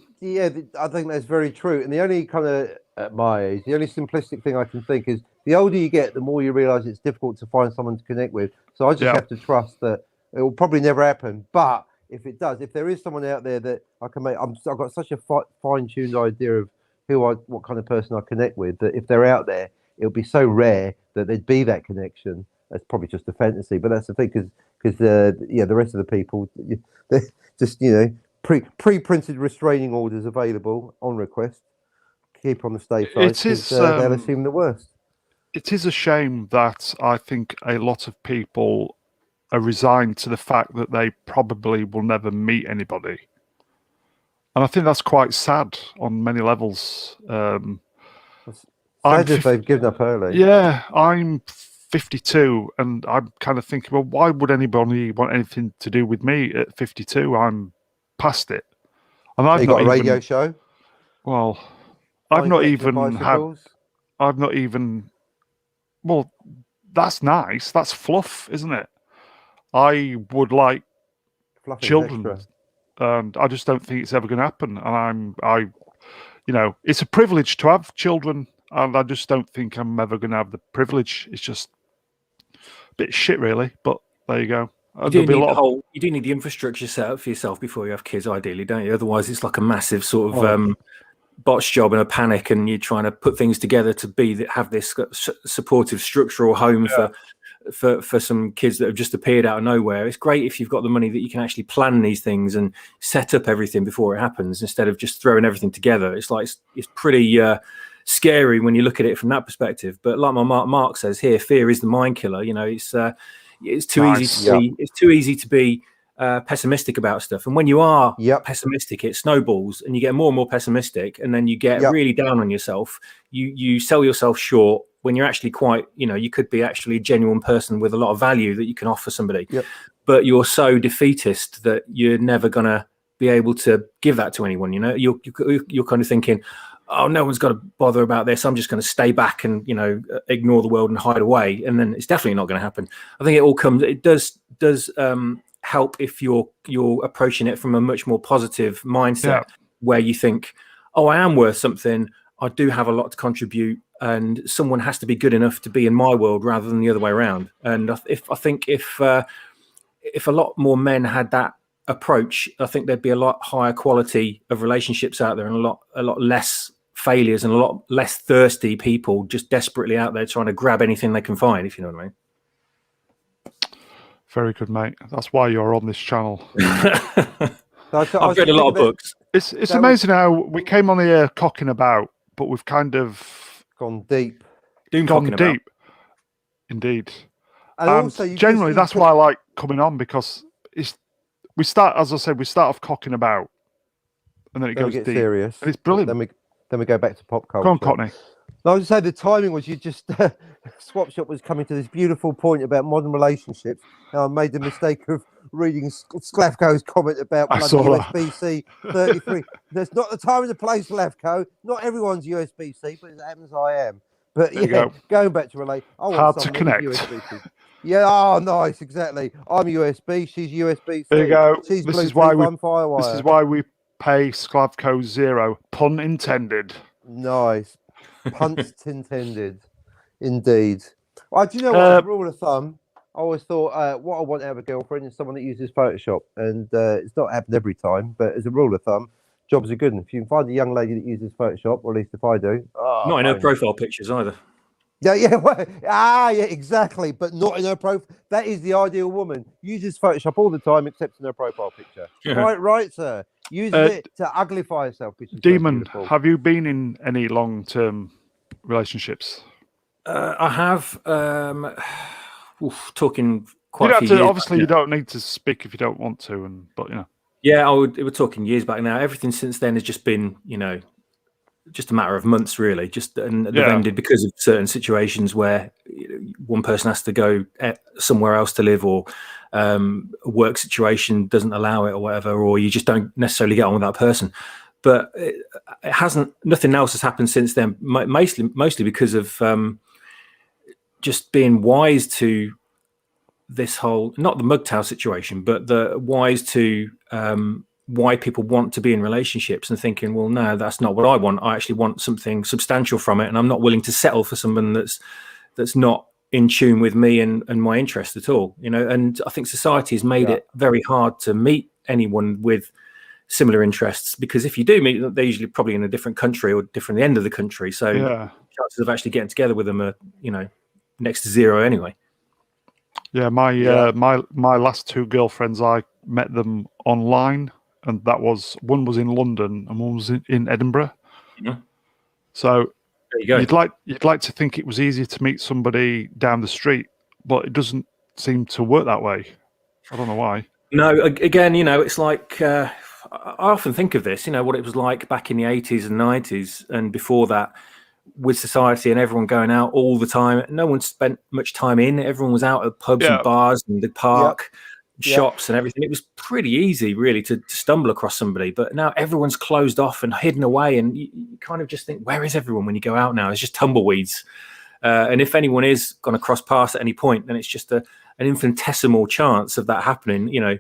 I think that's very true. And the only kind of at my age, the only simplistic thing I can think is the older you get, the more you realise it's difficult to find someone to connect with. So I just have to trust that it will probably never happen. But if it does, if there is someone out there that I can make, I've got such a fine-tuned idea of what kind of person I connect with, that if they're out there, it would be so rare that there'd be that connection. That's probably just a fantasy, but that's the thing, because the rest of the people, they're just, you know, pre-printed restraining orders available on request. Keep on the safe side, because they'll assume the worst. It is a shame that I think a lot of people are resigned to the fact that they probably will never meet anybody, and I think that's quite sad on many levels. They've given up early. Yeah, I'm 52, and I'm kind of thinking, well, why would anybody want anything to do with me at 52? I'm past it. And I've got a radio show. Well, I've not even. Well, that's nice. That's fluff, isn't it? I would like children, and I just don't think it's ever going to happen. And it's a privilege to have children. And I just don't think I'm ever going to have the privilege. It's just a bit shit, really. But there you go. You do need the infrastructure set up for yourself before you have kids, ideally, don't you? Otherwise, it's like a massive sort of botch job and a panic, and you're trying to put things together to have this supportive structural home for some kids that have just appeared out of nowhere. It's great if you've got the money that you can actually plan these things and set up everything before it happens, instead of just throwing everything together. It's like it's pretty scary when you look at it from that perspective. But like my Mark says here, fear is the mind killer. You know, it's too easy to be pessimistic about stuff, and when you are pessimistic, it snowballs, and you get more and more pessimistic, and then you get really down on yourself. You sell yourself short when you're actually quite, you know, you could be actually a genuine person with a lot of value that you can offer somebody, but you're so defeatist that you're never gonna be able to give that to anyone. You know, you're kind of thinking, oh, no one's got to bother about this. I'm just going to stay back and, you know, ignore the world and hide away. And then it's definitely not going to happen. I think it does help if you're approaching it from a much more positive mindset, where you think, oh, I am worth something. I do have a lot to contribute, and someone has to be good enough to be in my world rather than the other way around. And I think if a lot more men had that approach, I think there'd be a lot higher quality of relationships out there, and a lot less failures, and a lot less thirsty people just desperately out there trying to grab anything they can find, if you know what I mean. Very good, mate. That's why you're on this channel. I've read a lot of books. It's amazing how we came on here cocking about, but we've kind of gone deep. Deep, indeed. And also, generally, that's why I like coming on, because we start off cocking about, and then it goes deep. Serious, and it's brilliant. Then we go back to pop culture. Go on, Cockney. No, I was just saying the timing was, you just Swap Shop was coming to this beautiful point about modern relationships. And I made the mistake of reading Slavko's comment about USB-C 33. There's not the time and the place, Slavko. Not everyone's USB-C, but it happens I am. But going back to relate, hard to connect. Yeah, oh, nice, exactly. I'm USB, she's USB-C. There you go. She's this Bluetooth, is why I'm Firewire. This is why we pay Sklavko 0. Pun intended. Nice. Puns intended. Indeed. Do you know what? As a rule of thumb, I always thought what I want out of a girlfriend is someone that uses Photoshop. And it's not happened every time, but as a rule of thumb, jobs are good. And if you can find a young lady that uses Photoshop, or at least if I do. Not in her profile pictures either. Yeah, exactly. But not in her profile. That is the ideal woman. Uses Photoshop all the time, except in her profile picture. Yeah. Right, sir. Uses it to uglify herself. Demon, have you been in any long-term relationships? I have. Talking quite a few years. Obviously, you don't need to speak if you don't want to, but you know. Yeah, we're talking years back now. Everything since then has just been, you know, just a matter of months, really. And they've ended because of certain situations where one person has to go somewhere else to live, or a work situation doesn't allow it, or whatever, or you just don't necessarily get on with that person. But it hasn't. Nothing else has happened since then. Mostly because of just being wise to this whole, not the MGTOW situation, but the wise to why people want to be in relationships, and thinking, well, no, that's not what I want. I actually want something substantial from it, and I'm not willing to settle for someone that's not in tune with me and my interest at all. You know, and I think society has made it very hard to meet anyone with similar interests, because if you do meet them, they're usually probably in a different country or different end of the country. So chances of actually getting together with them are, you know, next to zero anyway. Yeah, my last two girlfriends, I met them online, and one was in London and one was in Edinburgh. Yeah. So there you go. You'd like to think it was easier to meet somebody down the street, but it doesn't seem to work that way. I don't know why. No, again, you know, it's like I often think of this, you know, what it was like back in the 80s and 90s and before that, with society and everyone going out all the time. No one spent much time in. Everyone was out at pubs and bars and the park, shops and everything. It was pretty easy, really, to stumble across somebody. But now everyone's closed off and hidden away, and you kind of just think, where is everyone when you go out now? It's just tumbleweeds. And if anyone is going to cross paths at any point, then it's just an infinitesimal chance of that happening. You know,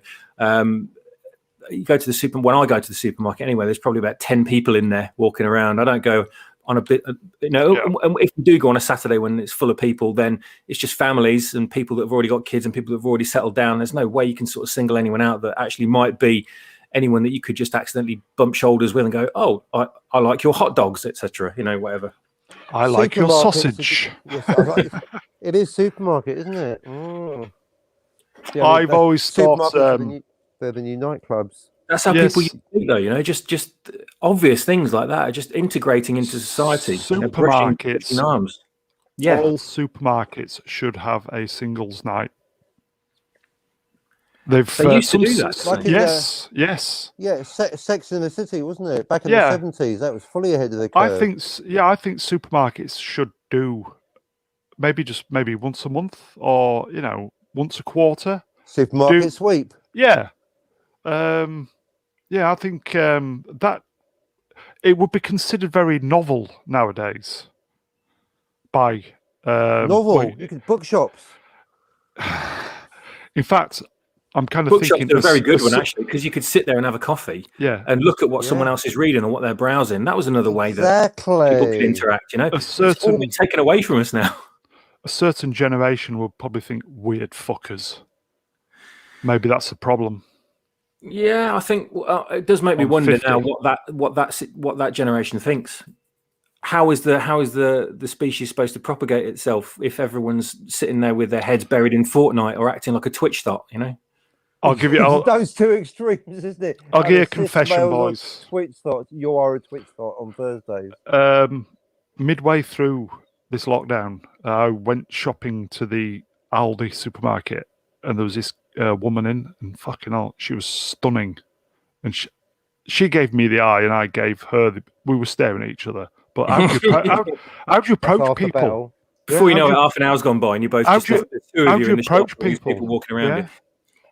you go to the when I go to the supermarket anyway, there's probably about 10 people in there walking around. I don't go on a bit, you know, and if you do go on a Saturday when it's full of people, then it's just families and people that have already got kids and people that have already settled down. There's no way you can sort of single anyone out that actually might be anyone that you could just accidentally bump shoulders with and go, oh, I like your hot dogs, etc. You know, whatever. I like your sausage. It is supermarket, isn't it? Mm. Yeah, I've always thought they're the new nightclubs. That's how people think, though. You know, just obvious things like that are just integrating into society. Supermarkets, arms. All supermarkets should have a singles night. They used to do that. Like yes. Yeah, Sex in the City, wasn't it? Back in the 70s, that was fully ahead of the curve. I think supermarkets should do maybe once a month, or you know, once a quarter. Supermarket sweep. Yeah. I think that it would be considered very novel nowadays. By Novel. You could bookshops. In fact, I'm kind of Bookshops thinking are a very good one actually, because you could sit there and have a coffee, and look at what someone else is reading or what they're browsing. That was another way that people could interact. It's all been taken away from us now. A certain generation will probably think weird fuckers. Maybe that's the problem. Yeah, I think it does make me wonder now what that generation thinks. How is the species supposed to propagate itself if everyone's sitting there with their heads buried in Fortnite or acting like a Twitch thought? I'll give you those two extremes, isn't it? I'll give you a confession, boys. Twitch thought. You are a Twitch thought on Thursdays. Midway through this lockdown, I went shopping to the Aldi supermarket, and there was this woman in, and fucking hell, she was stunning, and she gave me the eye, and I gave her. We were staring at each other. But how do you approach people? Before you know it, half an hour's gone by, and you both just left the two of you in the shop, people walking around.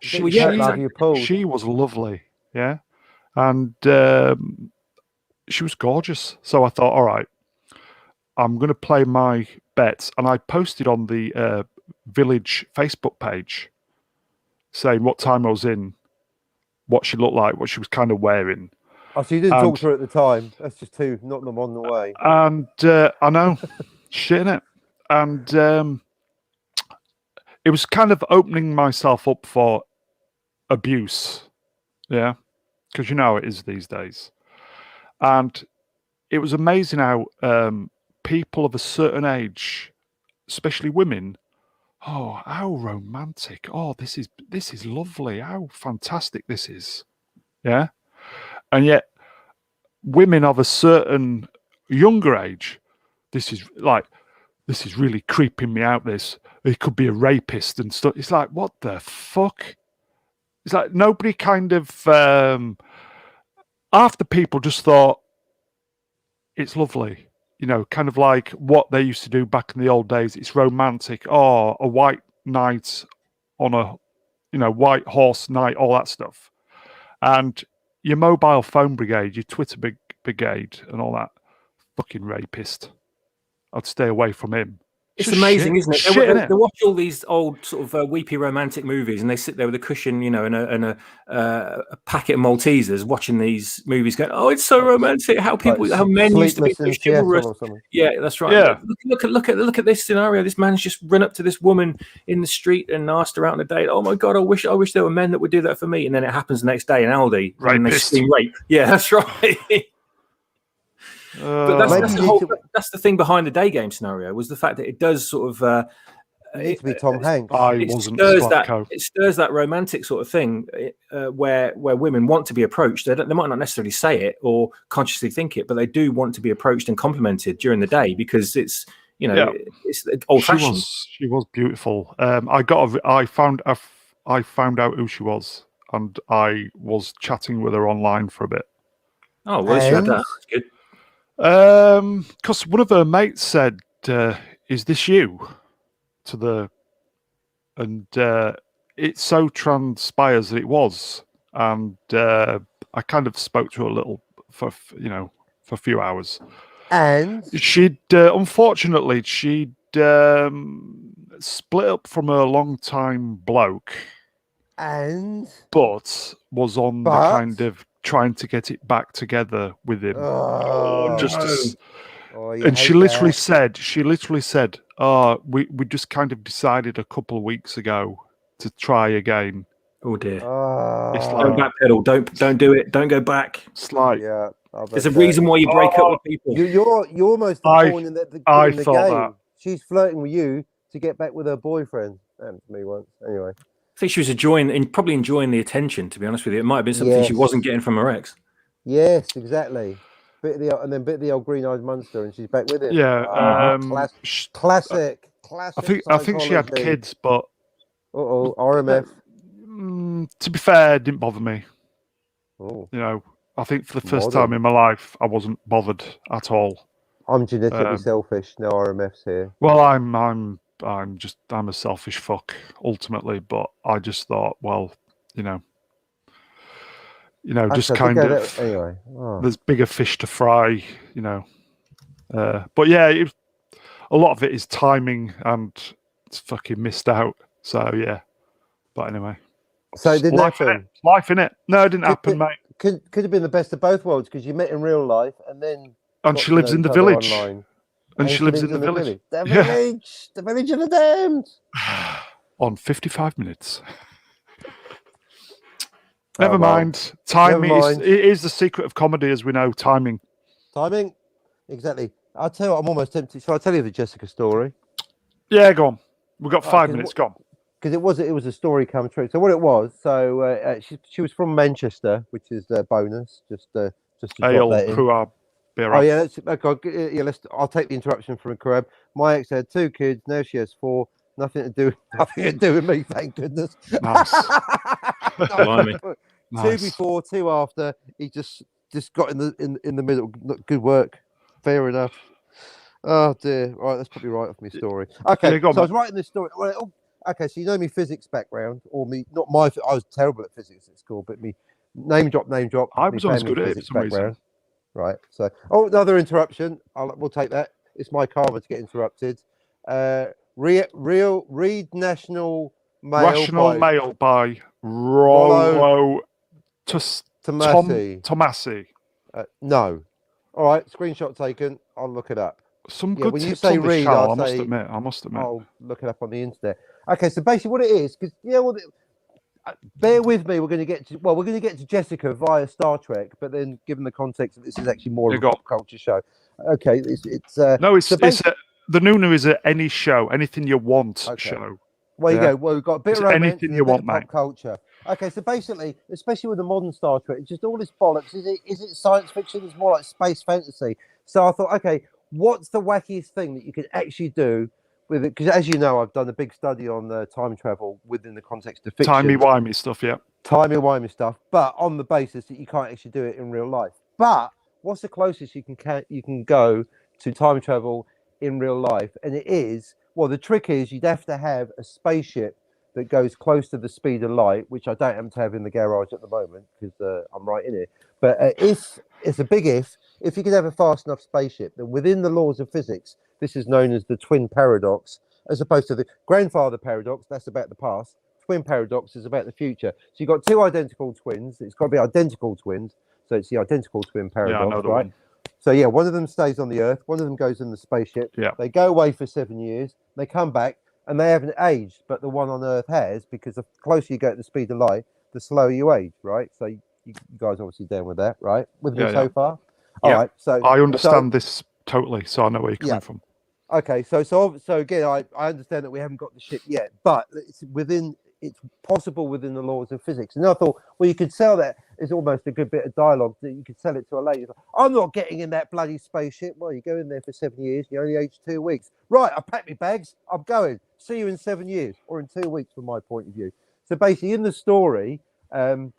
She was lovely, and she was gorgeous. So I thought, all right, I'm going to play my bets, and I posted on the village Facebook page saying what time I was in, what she looked like, what she was kind of wearing. Oh, so you didn't talk to her at the time. That's just not them on the way. And I know, shit, innit? And it was kind of opening myself up for abuse, because you know how it is these days. And it was amazing how people of a certain age, especially women, oh, how romantic! Oh, this is lovely! How fantastic this is, And yet, women of a certain younger age, this is really creeping me out. He could be a rapist and stuff. It's like, what the fuck? It's like nobody kind of. Half the people just thought it's lovely, kind of like what they used to do back in the old days. It's romantic. Oh, a white knight on a, white horse knight, all that stuff, and your mobile phone brigade, your Twitter brigade, and all that. Fucking rapist. I'd stay away from him. It's amazing, isn't it? They watch all these old sort of weepy romantic movies, and they sit there with a cushion, and a packet of Maltesers, watching these movies, going, "Oh, it's so romantic! How men used to be so chivalrous." Yeah, that's right. Yeah. Look at this scenario. This man's just run up to this woman in the street and asked her out on a date. Oh my god, I wish there were men that would do that for me. And then it happens the next day in Aldi, and they scream rape. Yeah, that's right. But that's the thing behind the day game scenario, was the fact that it does sort of it needs to be Tom Hanks. It stirs that romantic sort of thing where women want to be approached. They might not necessarily say it or consciously think it, but they do want to be approached and complimented during the day, because it's it's old fashioned. She was beautiful. I found out who she was, and I was chatting with her online for a bit. Oh, well, she had that. That's good. Because one of her mates said, "Is this you?" And it so transpires that it was, and I kind of spoke to her a little for a few hours, and unfortunately she'd split up from her long-time bloke, but was on the kind of trying to get it back together with him. And she literally said, "Oh, we just kind of decided a couple of weeks ago to try again." Oh dear! It's like, don't backpedal. Don't do it. Don't go back. It's like, there's a reason why you break up with people. You're almost the pawn in the game. That. She's flirting with you to get back with her boyfriend. Happened to me once. Anyway. I think she was probably enjoying the attention, to be honest with you. It might have been something she wasn't getting from her ex. Yes, exactly. Bit of the old green-eyed monster, and she's back with it. Yeah, classic. I think she had kids, but RMF. To be fair, it didn't bother me. Oh. I think for the first time in my life, I wasn't bothered at all. I'm genetically selfish. No RMFs here. Well, I'm a selfish fuck ultimately, but I just thought, well, You know, just Actually, I did kind go of. there anyway. Oh. There's bigger fish to fry. You know, but yeah, a lot of it is timing, and it's fucking missed out. So yeah, but anyway. So it didn't happen. Life in it. No, it didn't happen, mate. Could have been the best of both worlds because you met in real life and then. And she lives in the village. Online. And she lives in the village. The village. The village of the damned. On 55 minutes. Never mind. Timing is the secret of comedy, as we know. Timing. Timing. Exactly. I'll tell you what, I'm almost tempted. Shall I tell you the Jessica story? Yeah, go on. We've got 5 minutes. Go on. Because it was a story come true. So what it was, she was from Manchester, which is a bonus. Just to drop that in. Oh yeah, okay. I'll take the interruption from Karab. My ex had 2 kids. Now she has 4. Nothing to do with me. Thank goodness. Nice. Two before, 2 after. He just got in the middle. Good work. Fair enough. Oh dear. All right, that's probably right off my story. Okay, so I was writing this story. Well, okay, so you know me physics background, or me not my. I was terrible at physics at school, but me name drop. I was always good at it for some reason. Right. So, another interruption. We'll take that. It's my karma to get interrupted. Read National Mail. Rational Mail by Rollo Tomassi. No. All right. Screenshot taken. I'll look it up. Some good when tips you say on read, show, I must admit. I'll look it up on the internet. Okay. So basically, what it is, because bear with me. We're going to get to Jessica via Star Trek, but then given the context that this is actually more of a pop culture show. Okay. The Nunu is any show, anything you want show. Well, you go. Well, we've got a bit of romance, anything you want, pop culture. Okay, so basically, especially with the modern Star Trek, it's just all this bollocks. Is it science fiction? It's more like space fantasy. So I thought, okay, what's the wackiest thing that you could actually do with it? Because as you know, I've done a big study on time travel within the context of fiction. Timey-wimey stuff, yeah. Timey-wimey stuff, but on the basis that you can't actually do it in real life. But what's the closest you can go to time travel in real life? And it is, well, the trick is you'd have to have a spaceship that goes close to the speed of light, which I don't happen to have in the garage at the moment because I'm right in it. But if it's a big if you could have a fast enough spaceship, then within the laws of physics, this is known as the twin paradox, as opposed to the grandfather paradox. That's about the past. Twin paradox is about the future. So you've got 2 identical twins. It's got to be identical twins. So it's the identical twin paradox, right? One. So yeah, one of them stays on the Earth, one of them goes in the spaceship. Yeah. They go away for 7 years, they come back, and they haven't aged, but the one on Earth has, because the closer you go to the speed of light, the slower you age, right? So you guys obviously down with that, right? With me so far? All right. So I understand this totally, so I know where you're coming from. Okay, so again, I understand that we haven't got the ship yet, but it's possible within the laws of physics. And I thought, well, you could sell that as almost a good bit of dialogue that you could sell it to a lady. I'm not getting in that bloody spaceship. Well, you go in there for 7 years, you only age 2 weeks. Right, I packed my bags, I'm going. See you in 7 years, or in 2 weeks from my point of view. So basically in the story, the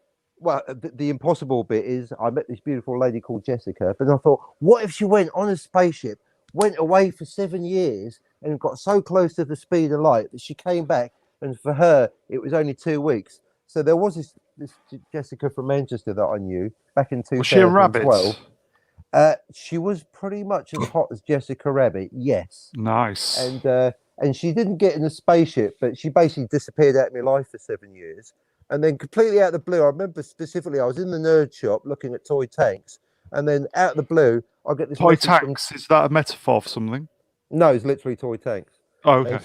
impossible bit is I met this beautiful lady called Jessica, but I thought, what if she went on a spaceship, went away for 7 years and got so close to the speed of light that she came back, and for her, it was only 2 weeks. So there was this Jessica from Manchester that I knew back in 2012. Was she a rabbit? She was pretty much as hot as Jessica Rabbit, yes. Nice. And she didn't get in a spaceship, but she basically disappeared out of my life for 7 years. And then completely out of the blue, I remember specifically, I was in the nerd shop looking at toy tanks. And then out of the blue, I get this toy tanks. Is that a metaphor for something? No, it's literally toy tanks. Oh, okay.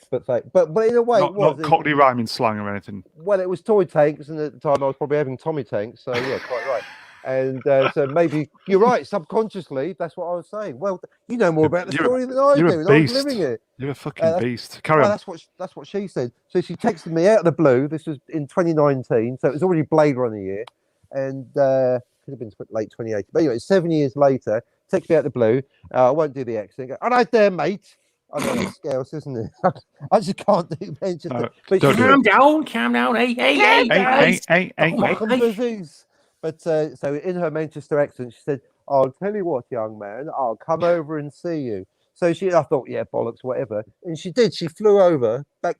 But in a way, it was not Cockney rhyming slang or anything. Well, it was toy tanks, and at the time I was probably having Tommy tanks. So yeah, quite right. And so maybe you're right. Subconsciously, that's what I was saying. Well, you know more about the story than I do. And I was living it. You're a fucking beast. Carry on. That's what she said. So she texted me out of the blue. This was in 2019, so it was already Blade Runner year, and could have been late 2018. But anyway, 7 years later, texted me out of the blue. I won't do the accent. All right there, mate. I know it's Scouse, isn't it? I just can't do Manchester. Calm down. Hey. But so in her Manchester accent, she said, "I'll tell you what, young man, I'll come over and see you." So I thought, yeah, bollocks, whatever. And she did. She flew over back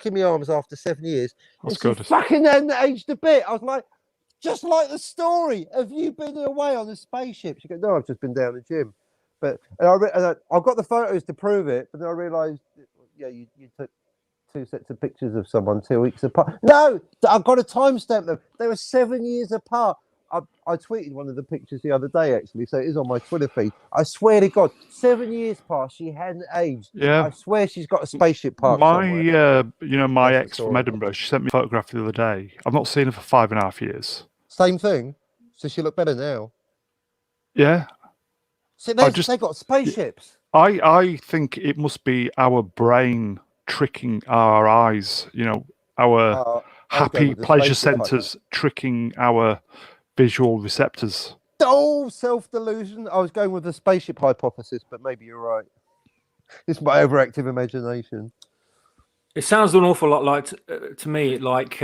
in my arms after 7 years. That's good. Fucking hadn't aged a bit. I was like, just like the story. Have you been away on a spaceship? She goes, no, I've just been down the gym. But I've got the photos to prove it, but then I realised, yeah, you took 2 sets of pictures of someone 2 weeks apart. No, I've got to timestamp them. They were 7 years apart. I tweeted one of the pictures the other day, actually, so it is on my Twitter feed. I swear to God, 7 years past, she hadn't aged. Yeah. I swear she's got a spaceship parked somewhere. My That's ex from Edinburgh, she sent me a photograph the other day. I've not seen her for 5.5 years. Same thing. So she looked better now. Yeah. See, they got spaceships. I think it must be our brain tricking our eyes, our happy pleasure centers tricking our visual receptors. Oh, self-delusion. I was going with the spaceship hypothesis, but maybe you're right. It's my overactive imagination. It sounds an awful lot like, to me, like,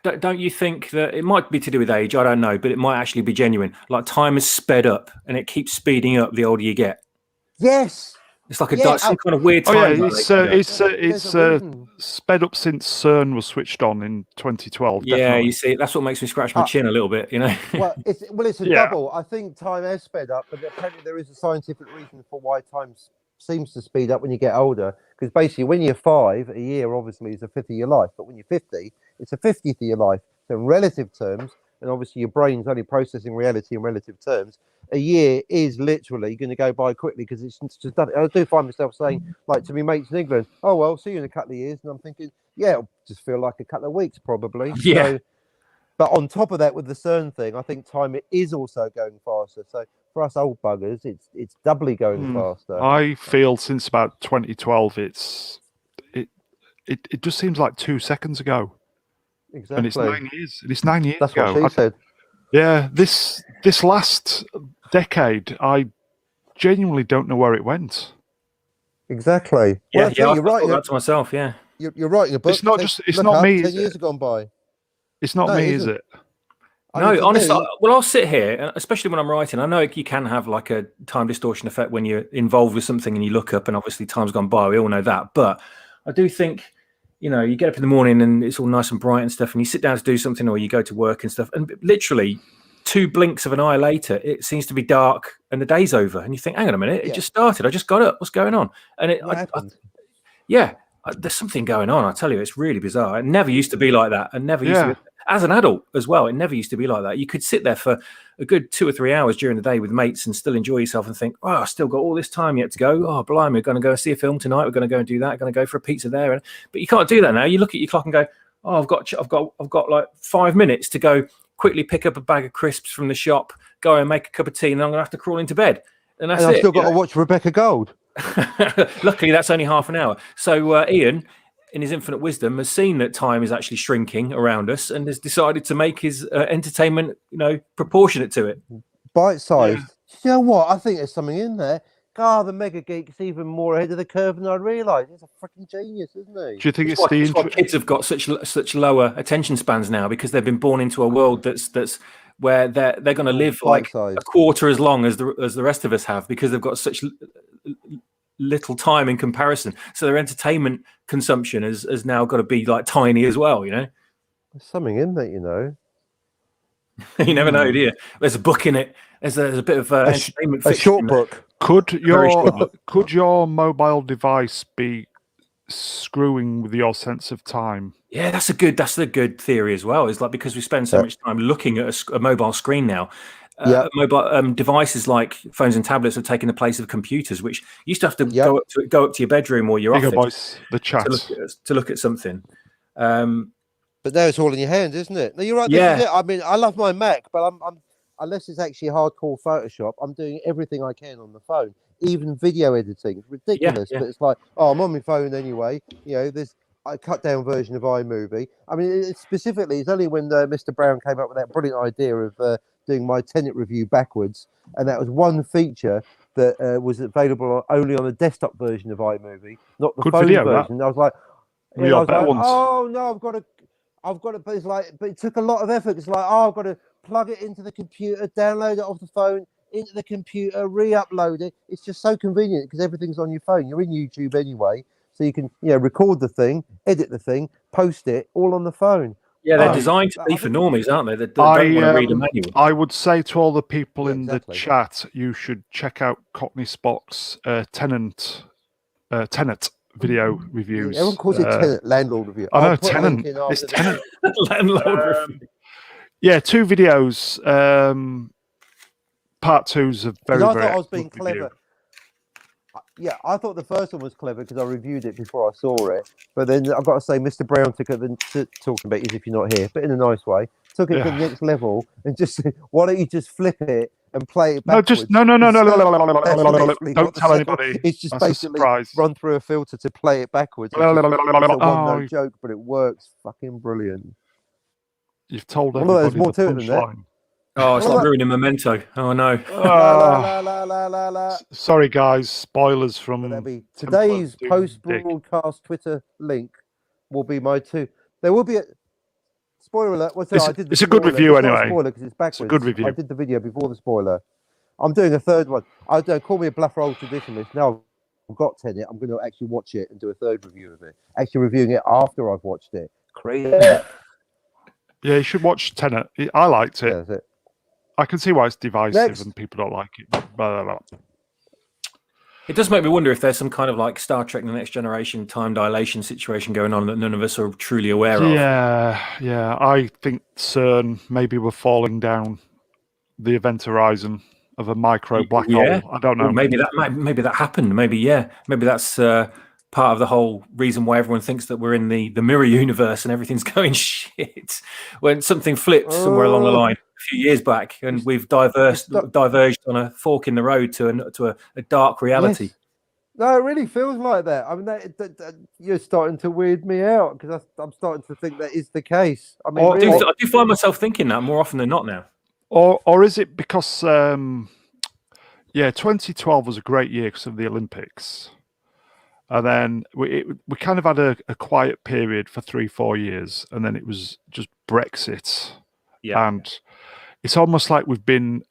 don't you think that it might be to do with age? I don't know, but it might actually be genuine. Like time is sped up and it keeps speeding up the older you get. Yes. It's like some kind of weird time. It's sped up since CERN was switched on in 2012. Yeah, definitely. you see, that's what makes me scratch my chin a little bit, Well, it's a double. I think time has sped up, but apparently there is a scientific reason for why time seems to speed up when you get older. Because basically, when you're 5, a year obviously is a fifth of your life, but when you're 50, it's a 50th of your life. So in relative terms, and obviously your brain's only processing reality in relative terms, a year is literally going to go by quickly because it's just done. I do find myself saying, like to me mates in England, "Oh well, see you in a couple of years," and I'm thinking, "Yeah, it'll just feel like a couple of weeks probably." Yeah. So, but on top of that, with the CERN thing, I think time is also going faster. So for us old buggers, it's doubly going faster. I feel since about 2012, it just seems like 2 seconds ago. Exactly. And it's 9 years. It's 9 years That's ago. what she said. Yeah, this last decade, I genuinely don't know where it went. Exactly. Yeah, well, you're right. That to myself. Yeah, you're writing a book. It's not not me. 10 years have gone by. It's not me, is it? No, honestly, I'll sit here, especially when I'm writing. I know you can have like a time distortion effect when you're involved with something and you look up, and obviously time's gone by. We all know that, but I do think, you get up in the morning and it's all nice and bright and stuff, and you sit down to do something, or you go to work and stuff, and literally 2 blinks of an eye later, it seems to be dark and the day's over, and you think, hang on a minute, it just started. I just got up. What's going on? And there's something going on. I tell you, it's really bizarre. It never used to be like that, and never used to be. As an adult as well, it never used to be like that. You could sit there for a good 2 or 3 hours during the day with mates and still enjoy yourself and think, oh, I've still got all this time yet to go. Oh, blimey, we're going to go see a film tonight. We're going to go and do that. We're going to go for a pizza there. But you can't do that now. You look at your clock and go, oh, I've got like 5 minutes to go quickly pick up a bag of crisps from the shop, go and make a cup of tea, and then I'm going to have to crawl into bed. And that's I've still got to watch Rebecca Gold. Luckily, that's only half an hour. So Ian, in his infinite wisdom, has seen that time is actually shrinking around us and has decided to make his entertainment, proportionate to it. Bite-sized. Yeah. You know what? I think there's something in there. God, the mega geek's even more ahead of the curve than I realised. He's a freaking genius, isn't he? Do you think it's why kids have got such lower attention spans now? Because they've been born into a world that's where they're going to live like a quarter as long as the rest of us have, because they've got such little time in comparison. So their entertainment consumption has now got to be like tiny as well. There's something in that, You never know, do you? There's a book in it. There's a bit of entertainment fiction. A short book. Could your mobile device be screwing with your sense of time? Yeah, that's a good theory as well. It's like, because we spend so much time looking at a mobile screen now. Mobile devices like phones and tablets have taken the place of computers, which used to have to go up to your bedroom or your office the chat to look at something. But now it's all in your hand, isn't it? No, you're right. Yeah. This is it. I mean, I love my Mac, but I'm unless it's actually hardcore Photoshop, I'm doing everything I can on the phone, even video editing. It's ridiculous, but it's like, I'm on my phone anyway. There's a cut down version of iMovie. I mean, it's only when Mr. Brown came up with that brilliant idea of doing my Tenet review backwards, and that was one feature that was available only on the desktop version of iMovie, not the phone version. I was like, oh no, I've got to. But it's like, but it took a lot of effort. It's like, I've got to plug it into the computer, download it off the phone, into the computer, re-upload it. It's just so convenient because everything's on your phone. You're in YouTube anyway, so you can record the thing, edit the thing, post it all on the phone. Yeah, they're designed to be for normies, aren't they? They don't want to read a manual. I would say to all the people in the chat, you should check out Cockney Spock's Tenet video reviews. Everyone calls it Tenant Landlord Review. I know, Tenant. It's Tenant. Landlord Review. Yeah, 2 videos. Part 2's a very, I very thought I was being clever. review. Yeah, I thought the first one was clever because I reviewed it before I saw it. But then I've got to say, Mr. Brown took it, talking about you if you're not here, but in a nice way, took it to the next level and just said, why don't you just flip it and play it backwards? No. Don't tell anybody. It's just basically run through a filter to play it backwards. It's a one-note joke, but it works fucking brilliant. You've told everybody there's more to it than that. punchline. Oh, it's like ruining Memento. Oh no. Sorry, guys. Spoilers from today's post-broadcast Twitter link will be my 2. There will be a spoiler alert. It's a good review anyway. Spoiler because it's backwards. It's a good review. I did the video before the spoiler. I'm doing a third one. I don't call me a bluffer old traditionalist. Now I've got Tenet. I'm going to actually watch it and do a third review of it. Actually reviewing it after I've watched it. Crazy. Yeah, you should watch Tenet. I liked it. Yeah, that's it. I can see why it's divisive and people don't like it. It does make me wonder if there's some kind of like Star Trek: The Next Generation time dilation situation going on that none of us are truly aware of. Yeah. I think CERN maybe we're falling down the event horizon of a micro black hole. I don't know. Well, maybe that happened. Maybe that's part of the whole reason why everyone thinks that we're in the mirror universe and everything's going shit. When something flipped somewhere along the line a few years back, and we've diverged on a fork in the road to a dark reality. Yes. No, it really feels like that. I mean, you're starting to weird me out because I'm starting to think that is the case. I mean, I do find myself thinking that more often than not now. Or is it because 2012 was a great year because of the Olympics. And then we kind of had a quiet period for 3-4 years, and then it was just Brexit. Yeah. And it's almost like we've been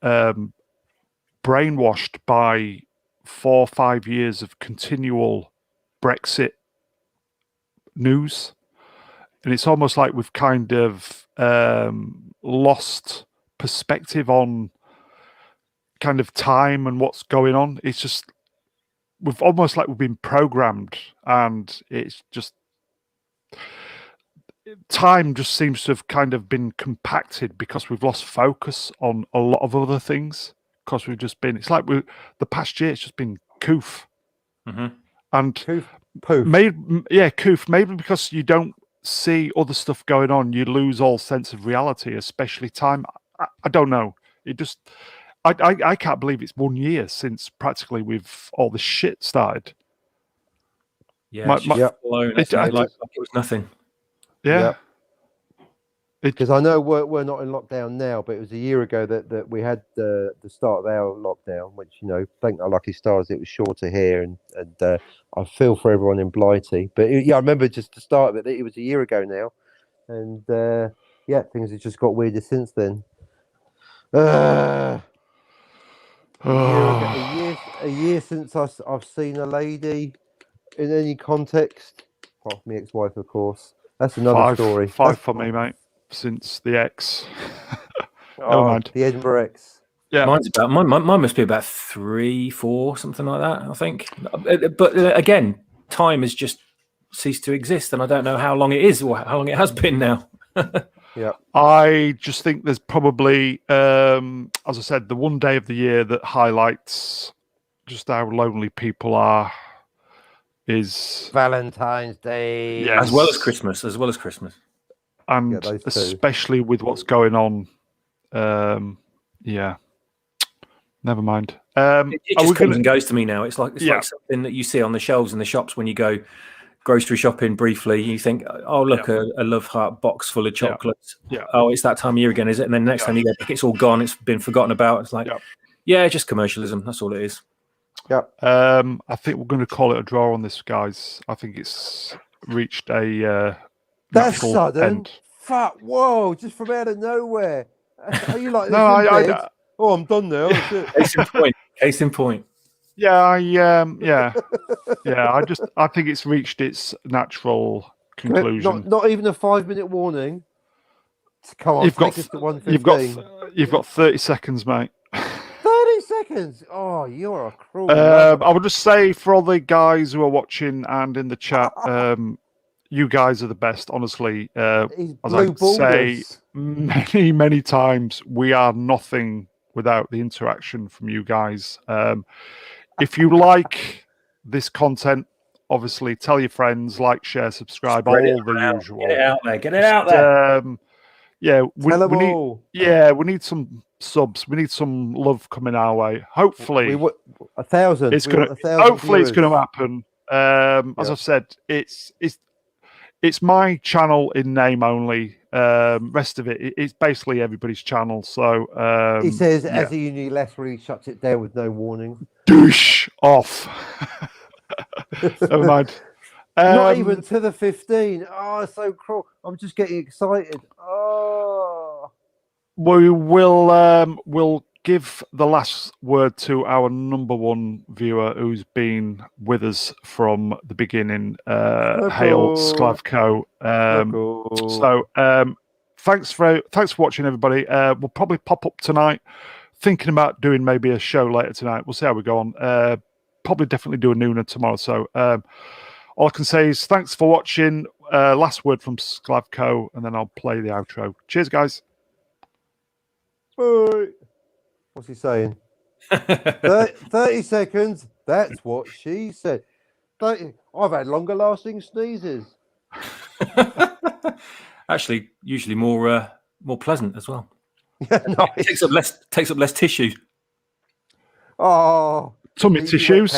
brainwashed by 4 or 5 years of continual Brexit news. And it's almost like we've kind of lost perspective on kind of time and what's going on. It's just... we've been programmed, and it's just time just seems to have kind of been compacted because we've lost focus on a lot of other things because we've just been, it's like the past year it's just been coof. Mm-hmm. And poof. Coof. Maybe because you don't see other stuff going on, you lose all sense of reality, especially time. I don't know. It just... I can't believe it's 1 year since practically all the shit started. Yeah, blown. Like it was nothing. Yeah. Because I know we're not in lockdown now, but it was a year ago that we had the start of our lockdown, which, thank our lucky stars, it was shorter here, and I feel for everyone in Blighty. But I remember just the start of it. It was a year ago now, and things have just got weirder since then. A year since I've seen a lady in any context. Well, my ex-wife, of course. That's another story. 5 for me, mate. Since the ex. Never mind. The Edinburgh ex. Yeah, mine must be about 3, 4, something like that, I think. But again, time has just ceased to exist, and I don't know how long it is or how long it has been now. Yeah, I just think there's probably, as I said, the one day of the year that highlights just how lonely people are is Valentine's Day. Yes. As well as Christmas. And especially with what's going on. Never mind. It just comes and goes to me now. It's like something that you see on the shelves in the shops when you go grocery shopping briefly. You think, oh, look, a Love Heart box full of chocolates. Yeah. Oh, it's that time of year again, is it? And then next time you go, it's all gone. It's been forgotten about. It's like, just commercialism. That's all it is. Yeah. I think we're going to call it a draw on this, guys. I think it's reached a that's sudden. End. Fuck! Whoa! Just from out of nowhere. Are you like this? No, oh, I'm done now. Case in point. Yeah, I think it's reached its natural conclusion. Not even a 5-minute warning. Come on, You've got take us to 1:15. you've got 30 seconds, mate. 30 seconds. Oh, you're a cruel. I would just say for all the guys who are watching and in the chat, you guys are the best. Honestly, as I say many times, we are nothing without the interaction from you guys. If you like this content, obviously tell your friends, like, share, subscribe, all the usual. Get it out there. Get it out there. Yeah, we need some subs. We need some love coming our way. Hopefully, 1,000. It's going to happen. As I've said, it's my channel in name only. Rest of it's basically everybody's channel. So he says, as a unilaterally shuts it down with no warning. Douche off. Never mind. Not even to the 15. Oh, so cruel. I'm just getting excited. Oh. We will we'll give the last word to our number one viewer who's been with us from the beginning, Hail Sklavko. So thanks for watching, everybody. We'll probably pop up tonight, thinking about doing maybe a show later tonight. We'll see how we go on. Probably definitely do a nooner tomorrow. So all I can say is thanks for watching. Last word from Sklavko, and then I'll play the outro. Cheers, guys. Bye. What's he saying? 30 seconds. That's what she said. 30. I've had longer lasting sneezes. Actually, usually more pleasant as well. Nice. Takes up less tissue. Oh, Tummy tissues.